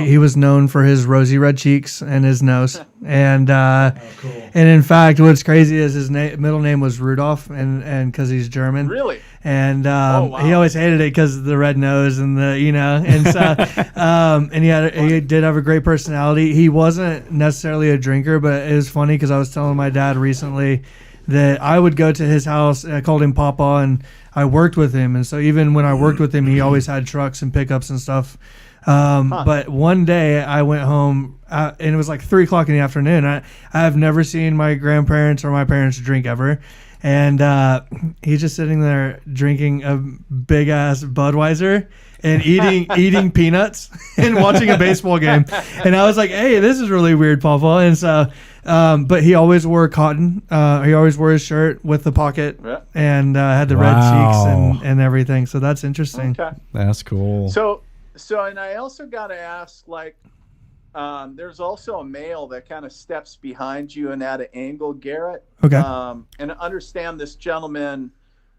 he was known for his rosy red cheeks and his nose. And cool. And in fact, what's crazy is his middle name was Rudolph, and because he's German. Really? And he always hated it because of the red nose and and so and he did have a great personality. He wasn't necessarily a drinker, but it was funny because I was telling my dad recently that I would go to his house. I called him Papa, and I worked with him. And so even when I worked with him, he always had trucks and pickups and stuff. But one day I went home and it was 3:00 in the afternoon. I have never seen my grandparents or my parents drink ever. And he's just sitting there drinking a big ass Budweiser. and eating peanuts and watching a baseball game. And I was like, hey, this is really weird, Papa. And so, but he always wore cotton. He always wore his shirt with the pocket and had the red cheeks and everything. So that's interesting. Okay. That's cool. So, and I also got to ask, like, there's also a male that kind of steps behind you and at an angle, Garrett. Okay. And understand this gentleman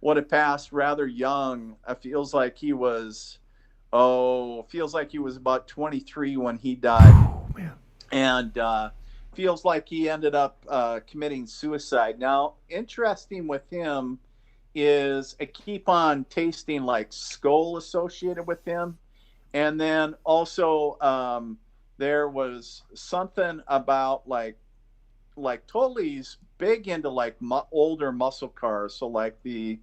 would have passed rather young. It feels like he was about 23 when he died. Oh, man. And feels like he ended up committing suicide. Now, interesting with him is I keep on tasting like skull associated with him. And then also there was something about like totally he's big into like older muscle cars. So like the,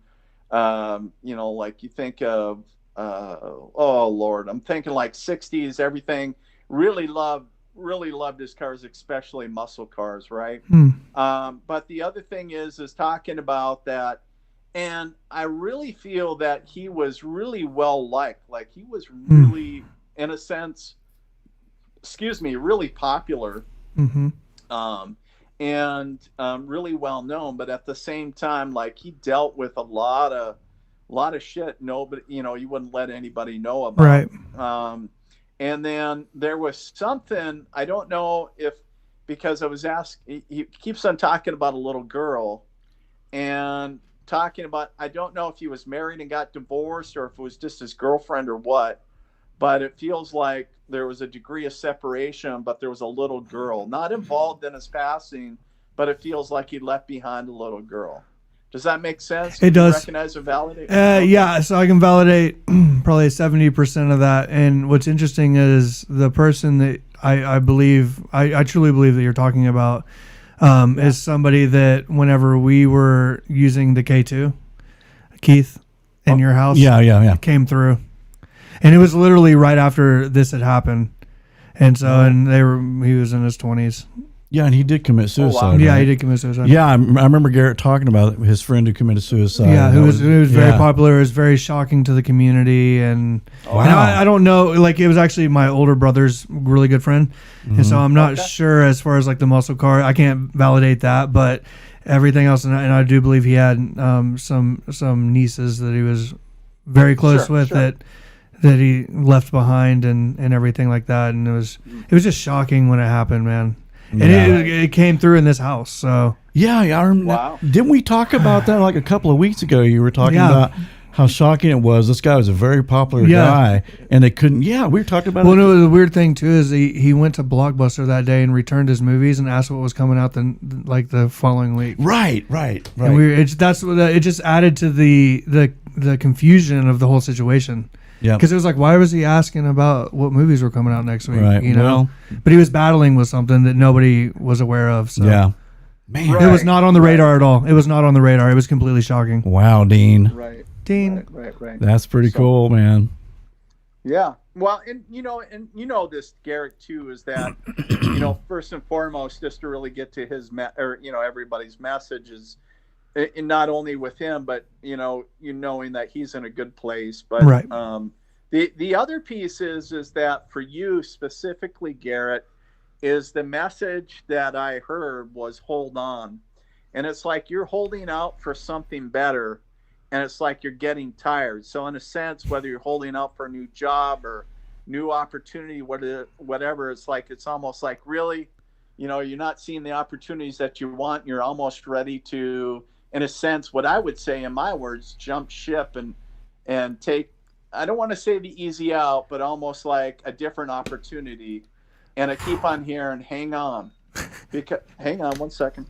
like you think of, oh Lord, I'm thinking like 60s, everything. Really loved his cars, especially muscle cars, right? But the other thing is talking about that. And I really feel that he was really well liked. Like he was really, in a sense, really popular, and really well known. But at the same time, like he dealt with a lot of shit. Nobody, you wouldn't let anybody know about. Right. And then there was something I don't know if because I was asked. He keeps on talking about a little girl, and talking about I don't know if he was married and got divorced or if it was just his girlfriend or what. But it feels like there was a degree of separation, but there was a little girl not involved in his passing, but it feels like he left behind a little girl. Does that make sense? It does. Recognize or validate? Yeah, so I can validate probably 70% of that. And what's interesting is the person that I believe, I truly believe that you're talking about is somebody that whenever we were using the K2, Keith, in your house, came through. And it was literally right after this had happened. And so, he was in his 20s. Yeah, and he did commit suicide. Wow. Right? Yeah, he did commit suicide. Yeah, I remember Garrett talking about his friend who committed suicide. Yeah, who was very popular. It was very shocking to the community. And, and I don't know, like it was actually my older brot's really good friend. And so I'm not sure as far as like the muscle car. I can't validate that, but everything else. And I do believe he had some nieces that he was very close with that he left behind and everything like that. And it was just shocking when it happened, man. And it came through in this house. So I remember. Wow. Didn't we talk about that like a couple of weeks ago? You were talking about how shocking it was. This guy was a very popular guy, and they couldn't. Yeah, we were talking about. Well, no, the weird thing too is he went to Blockbuster that day and returned his movies and asked what was coming out the following week. Right. And it just added to the confusion of the whole situation. Yeah, because it was like, why was he asking about what movies were coming out next week? Right. But he was battling with something that nobody was aware of. So. Yeah, man, it was not on the radar at all. It was not on the radar. It was completely shocking. Wow, Dean. Right. Dean. Right. That's pretty cool, man. Yeah. Well, and this Garrett too is that first and foremost, just to really get to his everybody's message is. And not only with him, but knowing that he's in a good place. But the other piece is that for you specifically, Garrett, is the message that I heard was hold on, and it's like you're holding out for something better, and it's like you're getting tired. So in a sense, whether you're holding out for a new job or new opportunity, whatever, it's like it's almost like really, you're not seeing the opportunities that you want. And you're almost ready to. In a sense, what I would say in my words, jump ship and take, I don't want to say the easy out, but almost like a different opportunity. And I keep on hearing, hang on. Hang on one second.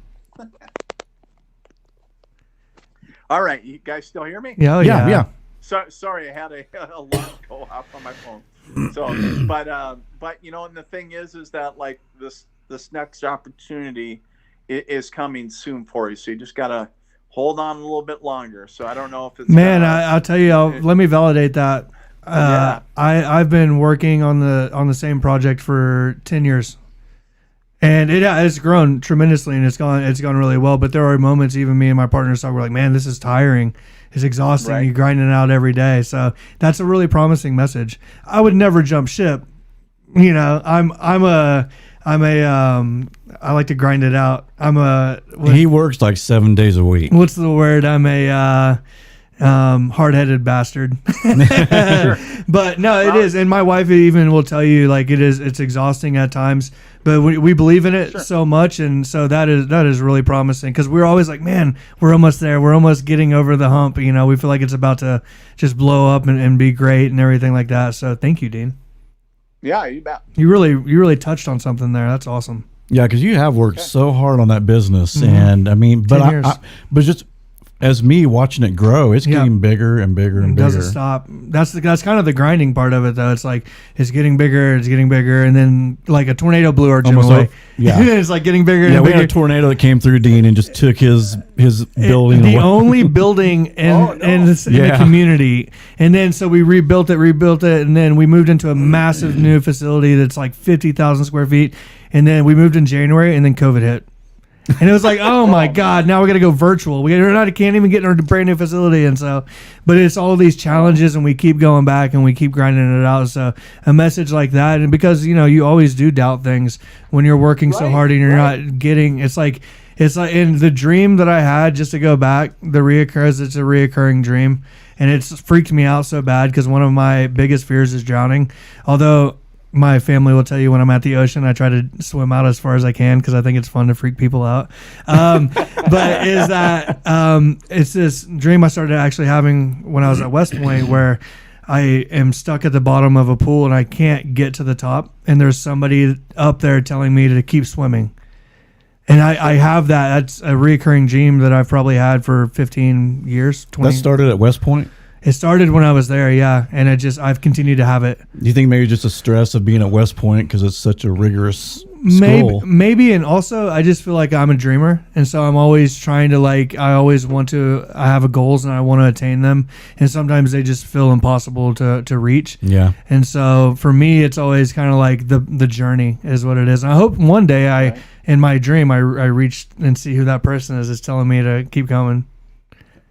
All right. You guys still hear me? Yeah. So, sorry, I had a alarm go off on my phone. So, but and the thing is that like this next opportunity is coming soon for you. So you just got to hold on a little bit longer. So I don't know if it's I'll tell you. Let me validate that. I've been working on the same project for 10 years, and it's grown tremendously, and it's gone really well. But there are moments, even me and my partners talk, we're like, man, this is tiring. is exhausting. Right. You're grinding it out every day. So that's a really promising message. I would never jump ship. You know, I like to grind it out. He works like 7 days a week. What's the word? I'm a hard-headed bastard. But no, it is. And my wife even will tell you, like, it's exhausting at times, but we believe in it so much. And so that is really promising, because we're always like, man, we're almost there. We're almost getting over the hump. You know, we feel like it's about to just blow up and be great and everything like that. So thank you, Dean. Yeah, you bet. You really touched on something there. That's awesome. Yeah, because you have worked so hard on that business, and I mean, but but just as me watching it grow, it's getting bigger and bigger and bigger. It doesn't stop. That's kind of the grinding part of it, though. It's like it's getting bigger, and then like a tornado blew our gym away. It's like getting bigger. Yeah, and we bigger. had a tornado that came through Dean and just took his building The away. only building in the community. And then so we rebuilt it, and then we moved into a massive new facility that's like 50,000 square feet. And then we moved in January, and then COVID hit. And it was like, oh my God, now we got to go virtual. Can't even get in our brand new facility. And so, but it's all these challenges, and we keep going back and we keep grinding it out. So a message like that, and because, you know, you always do doubt things when you're working so hard and you're not getting, it's like in the dream that I had, just to go back, it's a reoccurring dream. And it's freaked me out so bad, because one of my biggest fears is drowning. Although my family will tell you, when I'm at the ocean, I try to swim out as far as I can, because I think it's fun to freak people out. But it's this dream I started actually having when I was at West Point, where I am stuck at the bottom of a pool and I can't get to the top, and there's somebody up there telling me to keep swimming. And I have that. That's a recurring dream that I've probably had for 15 years, 20. That started at West Point? It started when I was there, yeah, and I've continued to have it. Do you think maybe just a stress of being at West Point because it's such a rigorous school? Maybe, and also I just feel like I'm a dreamer, and so I'm always trying to I have goals and I want to attain them, and sometimes they just feel impossible to reach. Yeah. And so for me, it's always kind of like the journey is what it is. And I hope one day in my dream I reach and see who that person is telling me to keep going.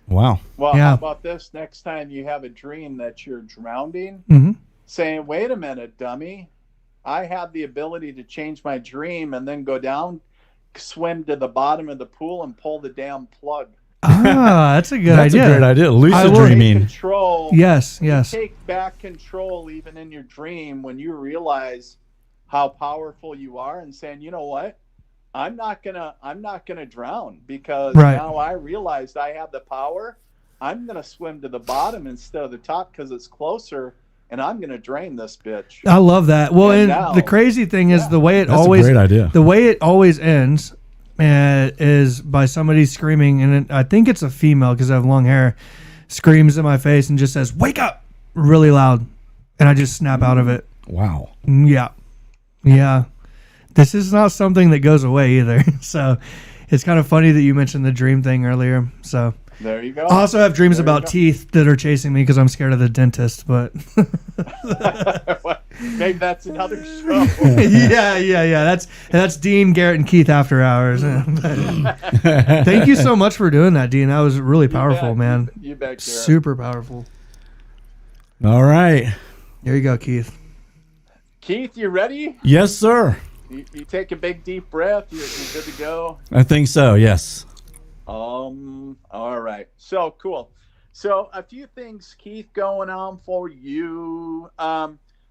Wow. Well, how about this? Next time you have a dream that you're drowning, saying, wait a minute, dummy. I have the ability to change my dream and then go down, swim to the bottom of the pool, and pull the damn plug. That's a good idea. That's a great idea. Lucid dreaming. Control. Yes. Take back control even in your dream when you realize how powerful you are, and saying, you know what? I'm not gonna drown, because now I realized I have the power. I'm gonna swim to the bottom instead of the top because it's closer, and I'm gonna drain this bitch. I love that. Well, and the crazy thing is the way it always ends is by somebody screaming, and I think it's a female because I have long hair, screams in my face and just says, "Wake up!" really loud, and I just snap out of it. Wow. Yeah. This is not something that goes away either. So it's kind of funny that you mentioned the dream thing earlier. So there you go. I also have dreams about teeth that are chasing me because I'm scared of the dentist, but maybe that's another show. Yeah. That's Dean, Garrett, and Keith after hours. Thank you so much for doing that, Dean. That was really powerful, man. You bet, Garrett. Super powerful. All right. There you go, Keith. Keith, you ready? Yes, sir. You take a big deep breath. You're good to go. I think so. Yes. All right. So cool. So a few things, Keith, going on for you.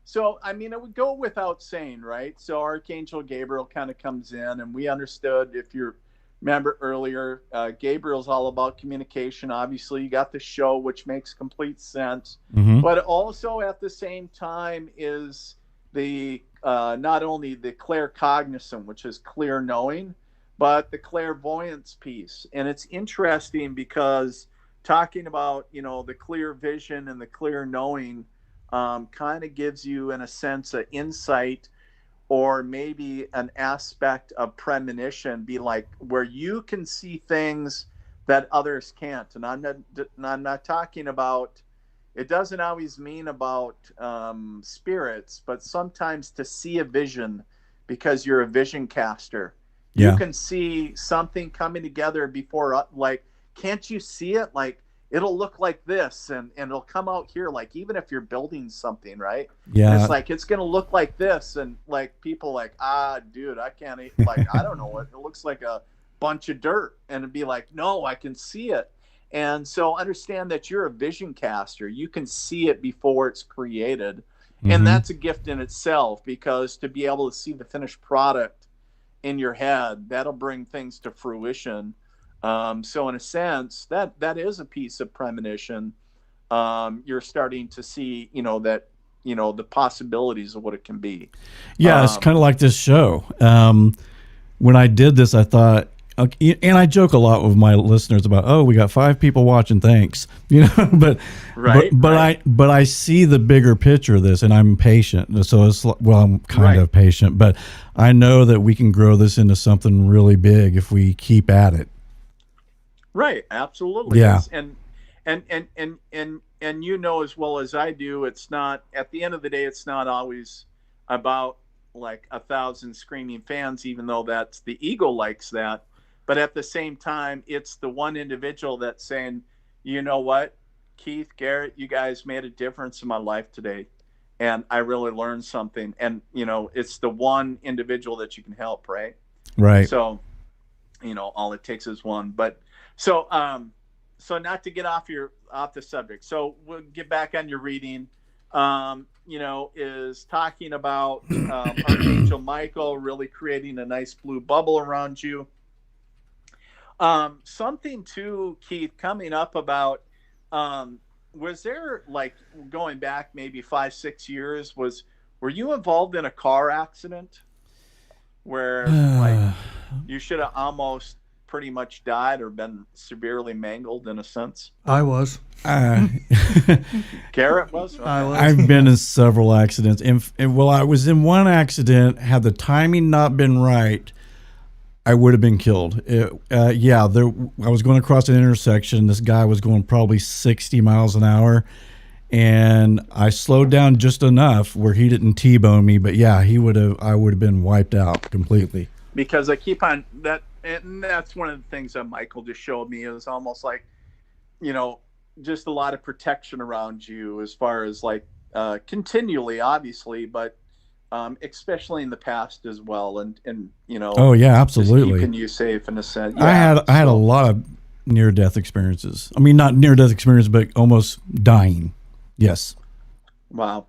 So I mean, it would go without saying, right? So Archangel Gabriel kind of comes in, and we understood, if you remember earlier, Gabriel's all about communication. Obviously, you got the show, which makes complete sense. But also at the same time is the not only the claircognizant, which is clear knowing, but the clairvoyance piece. And it's interesting because talking about, the clear vision and the clear knowing kind of gives you, in a sense, an insight, or maybe an aspect of premonition, be like where you can see things that others can't. And I'm not talking about, it doesn't always mean about spirits, but sometimes to see a vision, because you're a vision caster. You can see something coming together before, like, can't you see it? Like, it'll look like this, and it'll come out here. Like, even if you're building something, right? Yeah. And it's like, it's going to look like this. And like, people like, dude, I can't eat. Like, I don't know what it looks like, a bunch of dirt. And it'd be like, no, I can see it. And so understand that you're a vision caster. You can see it before it's created. And that's a gift in itself, because to be able to see the finished product in your head, that'll bring things to fruition. So in a sense, that is a piece of premonition. You're starting to see, that, the possibilities of what it can be. Yeah, it's kind of like this show. When I did this, I thought, and I joke a lot with my listeners about, we got 5 people watching, thanks, but I see the bigger picture of this, and I'm patient. So it's, I'm kind of patient, but I know that we can grow this into something really big if we keep at it. Right. Absolutely. Yeah. And as well as I do, it's not, at the end of the day, it's not always about like 1,000 screaming fans, even though that's the ego likes that. But at the same time, it's the one individual that's saying, you know what, Keith, Garrett, you guys made a difference in my life today. And I really learned something. And, it's the one individual that you can help, right? Right. So, all it takes is one. But so not to get off the subject. So we'll get back on your reading. Is talking about Archangel Michael really creating a nice blue bubble around you. Something too, Keith, coming up about, was there, like, going back maybe 5-6 years, were you involved in a car accident where like you should have almost pretty much died or been severely mangled in a sense? I was. Garrett was? Okay. I was. I've been in several accidents. And I was in one accident. Had the timing not been right, I would have been killed. I was going across an intersection. This guy was going probably 60 miles an hour, and I slowed down just enough where he didn't T-bone me. But yeah, I would have been wiped out completely. Because I keep on that, and that's one of the things that Michael just showed me. It was almost like, just a lot of protection around you, as far as like continually, obviously, but especially in the past as well. And oh yeah, absolutely, keeping you safe in a sense. Yeah, I had a lot of near-death experiences. I mean, not near-death experience, but almost dying. Yes. Wow,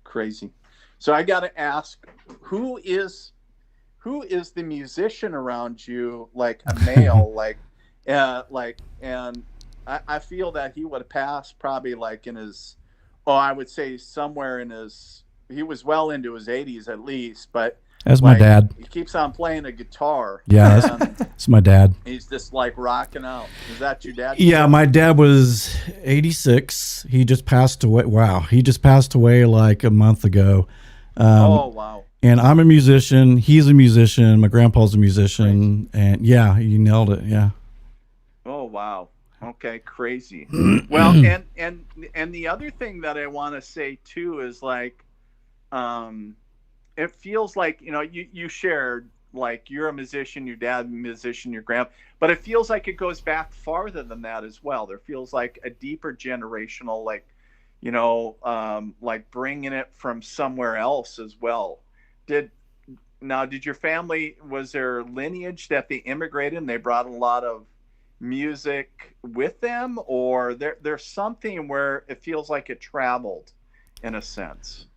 crazy. So I got to ask, who is the musician around you, like a male, and I feel that he would have passed probably like in his, I would say somewhere in his, he was well into his 80s at least, but that's my dad. He keeps on playing a guitar. Yeah, that's my dad. He's just like rocking out. Is that your dad? Yeah, my dad was 86. He just passed away. Wow, he just passed away like a month ago. Wow. And I'm a musician. He's a musician. My grandpa's a musician. Crazy. And yeah, you nailed it. Yeah. Oh, wow. Okay, crazy. Well, and the other thing that I want to say too is like, it feels like, you shared, like, you're a musician, your dad a musician, your grandpa, but it feels like it goes back farther than that as well. There feels like a deeper generational, like, like bringing it from somewhere else as well. Did your family, was there lineage that they immigrated and they brought a lot of music with them, or there's something where it feels like it traveled in a sense?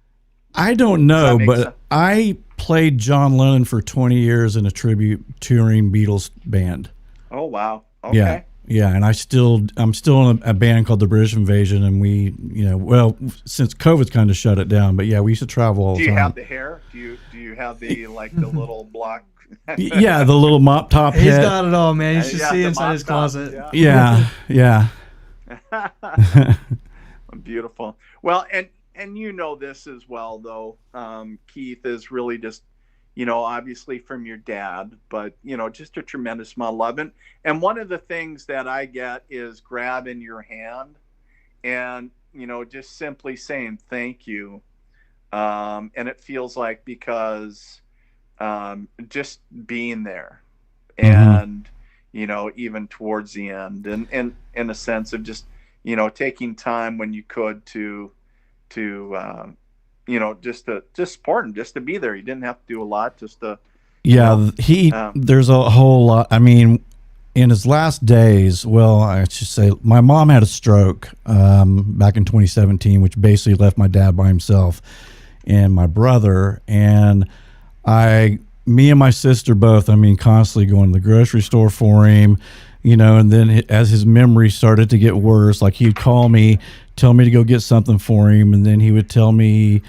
I don't know, but I played John Lennon for 20 years in a tribute touring Beatles band. Oh, wow. Okay. Yeah, and I'm still in a band called the British Invasion, and we, since COVID's kind of shut it down, but yeah, we used to travel all the time. Do you have the hair? Do you have the, like, the little block? Yeah, the little mop top head. He's got it all, man. You should see inside his closet. Yeah. Beautiful. Well, and this as well, though, Keith, is really just, obviously from your dad, but, just a tremendous amount of love. And one of the things that I get is grabbing your hand and, just simply saying thank you. And it feels like, because just being there and, even towards the end, and in a sense of just, taking time when you could to just to support him, just to be there. You didn't have to do a lot, just to. There's a whole lot. I mean, in his last days, well, I should say, my mom had a stroke back in 2017, which basically left my dad by himself and my brother. And me and my sister both, constantly going to the grocery store for him, and then as his memory started to get worse, like he'd call me, tell me to go get something for him, and then he would call me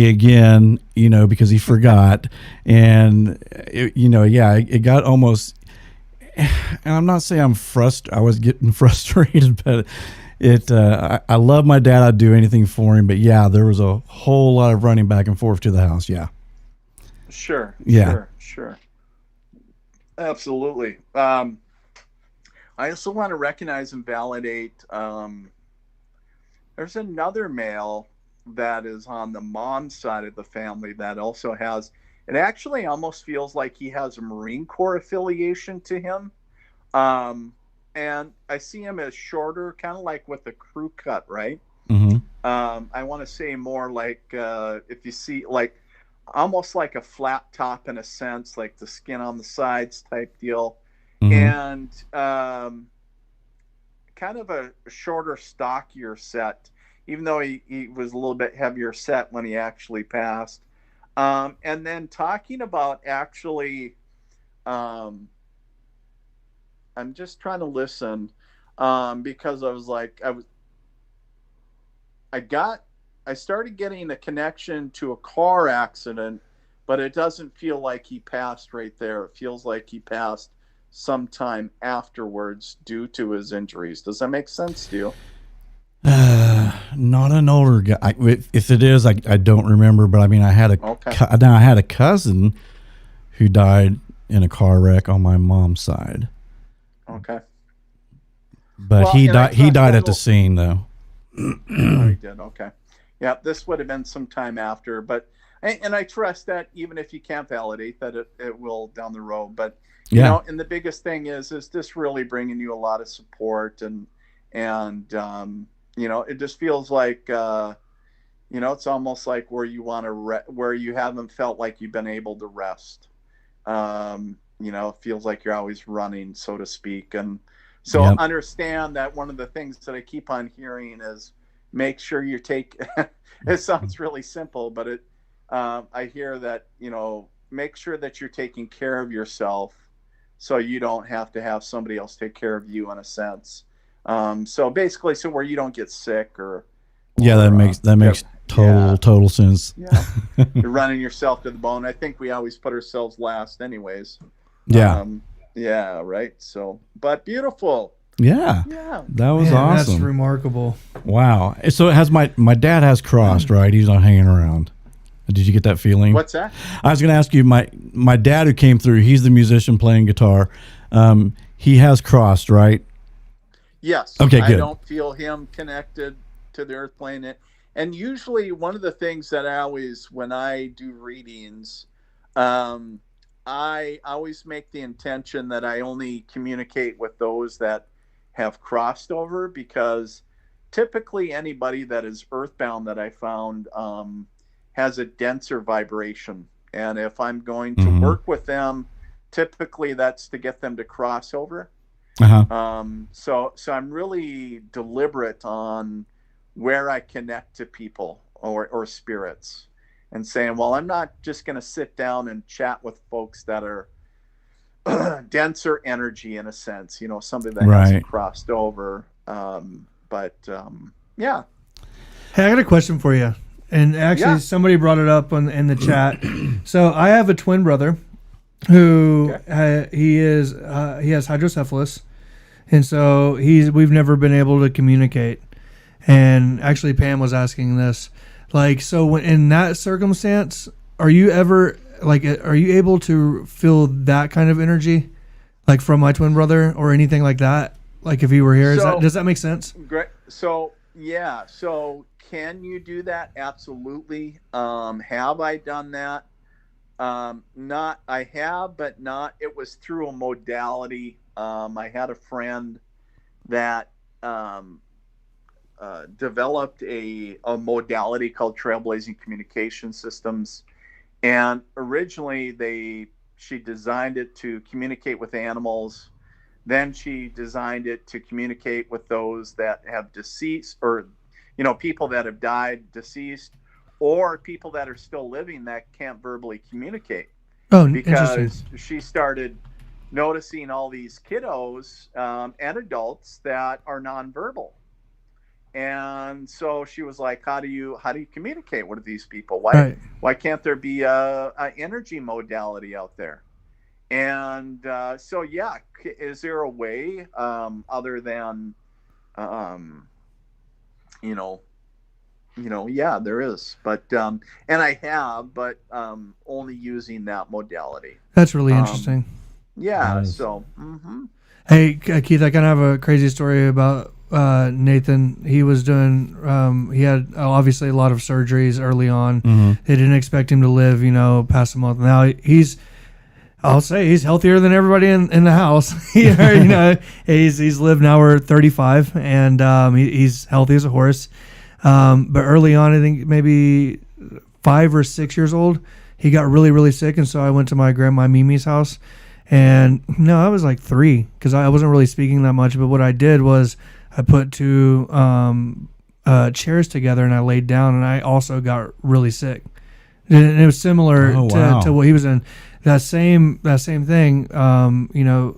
again, because he forgot. And it got almost, and I'm not saying I was getting frustrated, but I love my dad. I'd do anything for him, but yeah, there was a whole lot of running back and forth to the house. Yeah. Sure. Yeah. Sure. Absolutely. I also want to recognize and validate, there's another male that is on the mom's side of the family that also has, it actually almost feels like he has a Marine Corps affiliation to him. And I see him as shorter, kind of like with the crew cut, right? Mm-hmm. I want to say more like, if you see, like, almost like a flat top in a sense, like the skin on the sides type deal. Mm-hmm. And kind of a shorter, stockier set, even though he was a little bit heavier set when he actually passed. And then talking about actually, I'm just trying to listen, because I was like, I started getting a connection to a car accident, but it doesn't feel like he passed right there. It feels like he passed sometime afterwards due to his injuries. Does that make sense to you? Not an older guy. If it is, I don't remember. But I had a cousin who died in a car wreck on my mom's side. Okay. But he died at the scene though. Oh, he did. Okay. Yeah, this would have been some time after, but I trust that even if you can't validate that, it will down the road. But and the biggest thing is this really bringing you a lot of support, and it just feels like it's almost like where you want to where you haven't felt like you've been able to rest. It feels like you're always running, so to speak, and so understand that one of the things that I keep on hearing is make sure you take. It sounds really simple, but I hear that make sure that you're taking care of yourself, so you don't have to have somebody else take care of you in a sense. So basically, so where you don't get sick or that makes total sense. Yeah, you're running yourself to the bone. I think we always put ourselves last, anyways. Yeah. Yeah. Right. So, but beautiful. Yeah. That was awesome. That's remarkable. Wow. So it has my dad has crossed, right? He's not hanging around. Did you get that feeling? What's that? I was going to ask you, my dad who came through, he's the musician playing guitar. He has crossed, right? Yes. Okay, good. I don't feel him connected to the earth plane. And usually one of the things that when I do readings, I always make the intention that I only communicate with those that have crossed over, because typically anybody that is earthbound that I found has a denser vibration. And if I'm going to work with them, typically that's to get them to cross over. So I'm really deliberate on where I connect to people or spirits, and saying, well, I'm not just going to sit down and chat with folks that are denser energy in a sense, somebody that hasn't crossed over. Yeah. Hey, I got a question for you. And actually, somebody brought it up in the chat. So I have a twin brother who he has hydrocephalus, and so we've never been able to communicate. And actually, Pam was asking this, like, so when in that circumstance, are you able to feel that kind of energy, like from my twin brother or anything like that? Like if he were here, does that make sense? Great. So can you do that? Absolutely. Have I done that? Not, I have, but not, it was through a modality. I had a friend that developed a modality called Trailblazing Communication Systems. And originally she designed it to communicate with animals. Then she designed it to communicate with those that have deceased, or, people that have died, deceased, or people that are still living that can't verbally communicate. Oh, because interesting. she started noticing all these kiddos and adults that are nonverbal. And so she was like, how do you communicate with these people? Why can't there be a energy modality out there? And so, yeah, is there a way other than, yeah, there is. But, and I have, but only using that modality. That's really interesting. Yeah. Nice. So, Hey, Keith, I kind of have a crazy story about Nathan. He was doing, he had obviously a lot of surgeries early on. Mm-hmm. They didn't expect him to live, past a month. Now I'll say he's healthier than everybody in the house. He's lived, now we're 35, and he's healthy as a horse. But early on, I think maybe 5 or 6 years old, he got really, really sick. And so I went to my grandma Mimi's house, and no, I was like 3 because I wasn't really speaking that much. But what I did was I put 2 chairs together and I laid down, and I also got really sick. And it was similar to what he was in. That same thing.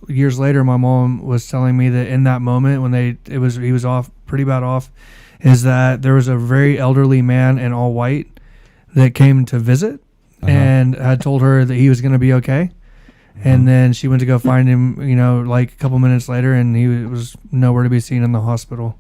Years later, my mom was telling me that in that moment when he was off, pretty bad off, is that there was a very elderly man in all white that came to visit and had told her that he was going to be okay. And then she went to go find him, like a couple minutes later, and he was nowhere to be seen in the hospital.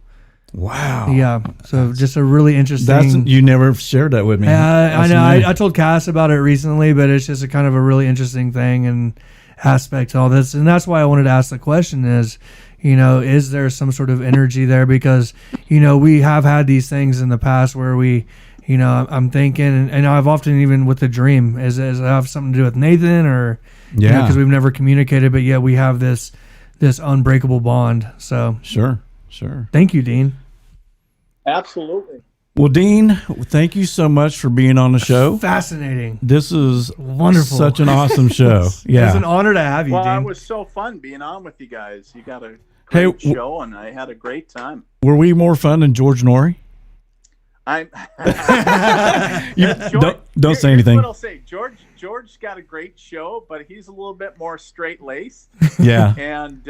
Wow. Yeah. So just a really interesting. You never shared that with me. I know. I told Cass about it recently, but it's just a kind of a really interesting thing and aspect to all this. And that's why I wanted to ask the question is, is there some sort of energy there? Because, we have had these things in the past where we, I'm thinking, and I've often even with the dream, is it have something to do with Nathan or, because we've never communicated, but yet we have this unbreakable bond. So Sure. Thank you, Dean. absolutely. Well, Dean, thank you so much for being on the show. Fascinating. This is Wonderful. Such an awesome show. It's an honor to have you, Well, Dean. it was so fun being on with you guys. You got a great show, and I had a great time. Were we more fun than George Norrie? I'm. Don't say anything. Here's what I'll say. George's got a great show, but he's a little bit more straight laced. Yeah. And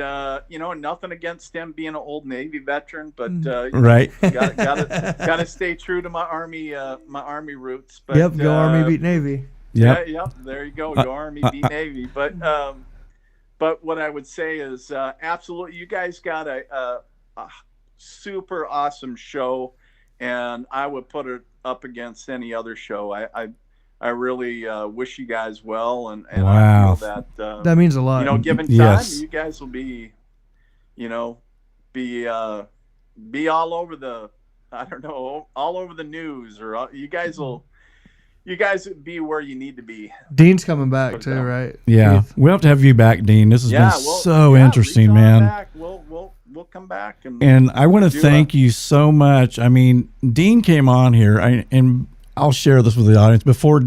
nothing against him being an old Navy veteran, but Right. Gotta stay true to my army roots. But, Yep. Go Army, beat Navy. Yep. Yeah. There you go. Go Army, beat Navy. But what I would say is absolutely, you guys got a super awesome show. And I would put it up against any other show. I really wish you guys well, and Wow. I feel that That means a lot. given time, Yes. you guys will be all over the, I don't know, all over the news, or you guys will be where you need to be. Dean's coming back too, right? Yeah. Keith? We'll have to have you back, Dean. This has been so interesting, reach on man. back. We'll come back And I want to do thank you so much. I mean, Dean came on here, and I'll share this with the audience. Before,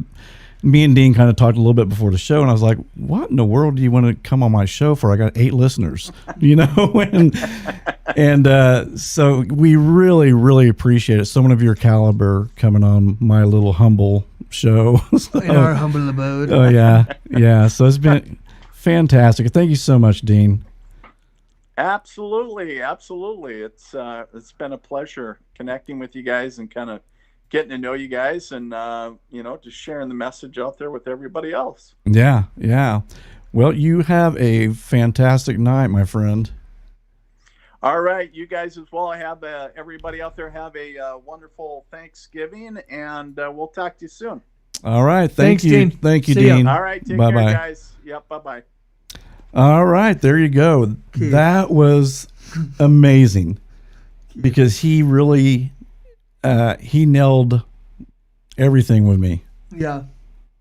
me and Dean kind of talked a little bit before the show, and I was like, what in the world do you want to come on my show for? I got 8 listeners, and so we really, really appreciate it. Someone of your caliber coming on my little humble show. In our humble abode. Oh, yeah. So it's been fantastic. Thank you so much, Dean. Absolutely. It's been a pleasure connecting with you guys and kind of getting to know you guys, and just sharing the message out there with everybody else. Yeah. Well, you have a fantastic night, my friend. All right, you guys as well. I have everybody out there have a wonderful Thanksgiving, and we'll talk to you soon. All right. Thanks, Thank you. Dean. Thank you, See ya. Dean. All right, take Bye-bye. care, guys. Yep, bye-bye. All right, there you go. That was amazing because he really he nailed everything with me. Yeah.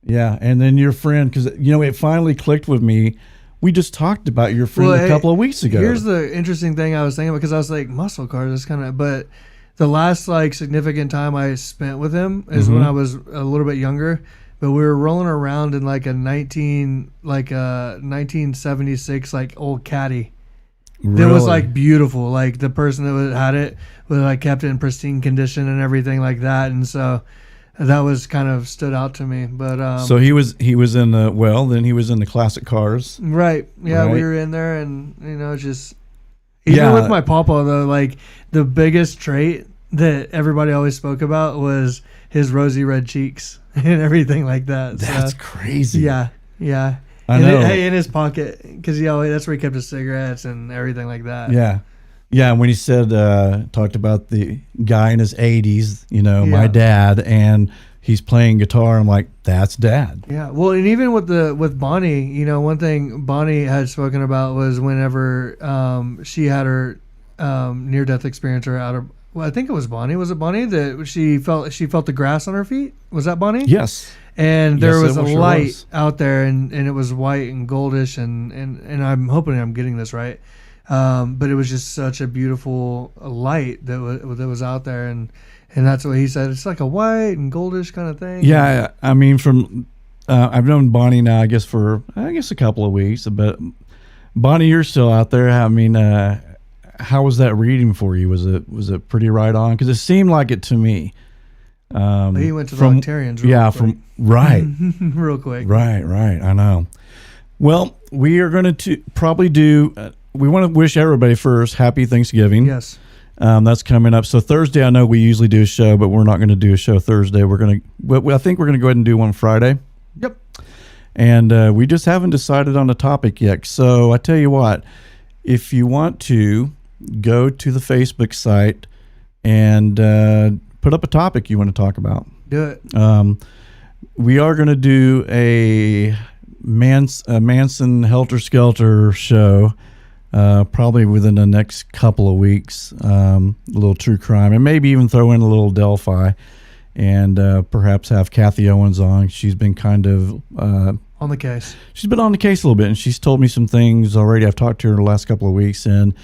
Yeah, and then your friend, because it finally clicked with me. We just talked about your friend a couple of weeks ago. Here's the interesting thing I was thinking, because I was like, muscle cars is kind of, but the last like significant time I spent with him is when I was a little bit younger. But we were rolling around in like a 1976 like old caddy. Really? It was like beautiful. Like the person that had it was like kept it in pristine condition and everything like that. And so that was kind of stood out to me. But so he was in the classic cars. Right. Yeah, right? we were in there, and just even with my papa though, like the biggest trait that everybody always spoke about was his rosy red cheeks and everything like that. That's crazy. Yeah. I know. In his pocket, because that's where he kept his cigarettes and everything like that. Yeah. When he said, talked about the guy in his 80s, my dad, and he's playing guitar, I'm like, that's Dad. Yeah. Well, and even with Bonnie, one thing Bonnie had spoken about was whenever she had her near death experience, or I think it was Bonnie. Was it Bonnie that she felt the grass on her feet? Was that Bonnie? Yes. And there was a light out there, and it was white and goldish, and I'm hoping I'm getting this right. But it was just such a beautiful light that was out there, and that's what he said. It's like a white and goldish kind of thing. Yeah, I mean, from I've known Bonnie now, I guess a couple of weeks. But Bonnie, you're still out there. I mean, how was that reading for you? Was it pretty right on? Because it seemed like it to me. He went to the Octarians. Real quick. Right. I know. Well, we are going to probably do. We want to wish everybody first happy Thanksgiving. Yes. That's coming up. So Thursday, I know we usually do a show, but we're not going to do a show Thursday. I think we're going to go ahead and do one Friday. Yep. And we just haven't decided on a topic yet. So I tell you what, if you want to go to the Facebook site and put up a topic you want to talk about. Do it. We are going to do a Manson Helter Skelter show. Probably within the next couple of weeks, a little true crime, and maybe even throw in a little Delphi, and perhaps have Kathy Owens on. She's been kind of on the case. She's been on the case a little bit, and she's told me some things already. I've talked to her the last couple of weeks, and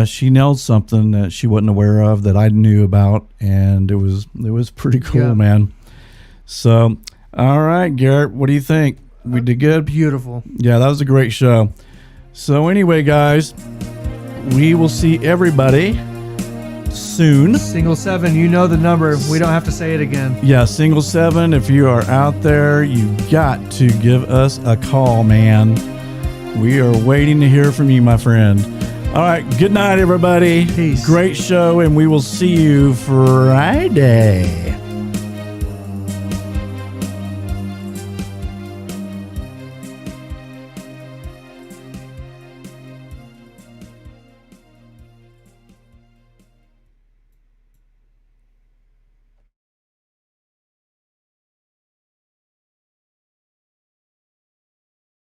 she nailed something that she wasn't aware of that I knew about, and it was pretty cool, man. So, all right, Garrett, what do you think? We did good? Beautiful. Yeah, that was a great show. So anyway, guys, we will see everybody soon. Single 7, you know the number. We don't have to say it again. Yeah, single 7. If you are out there, you got to give us a call, man. We are waiting to hear from you, my friend. All right, good night, everybody. Peace. Great show, and we will see you Friday.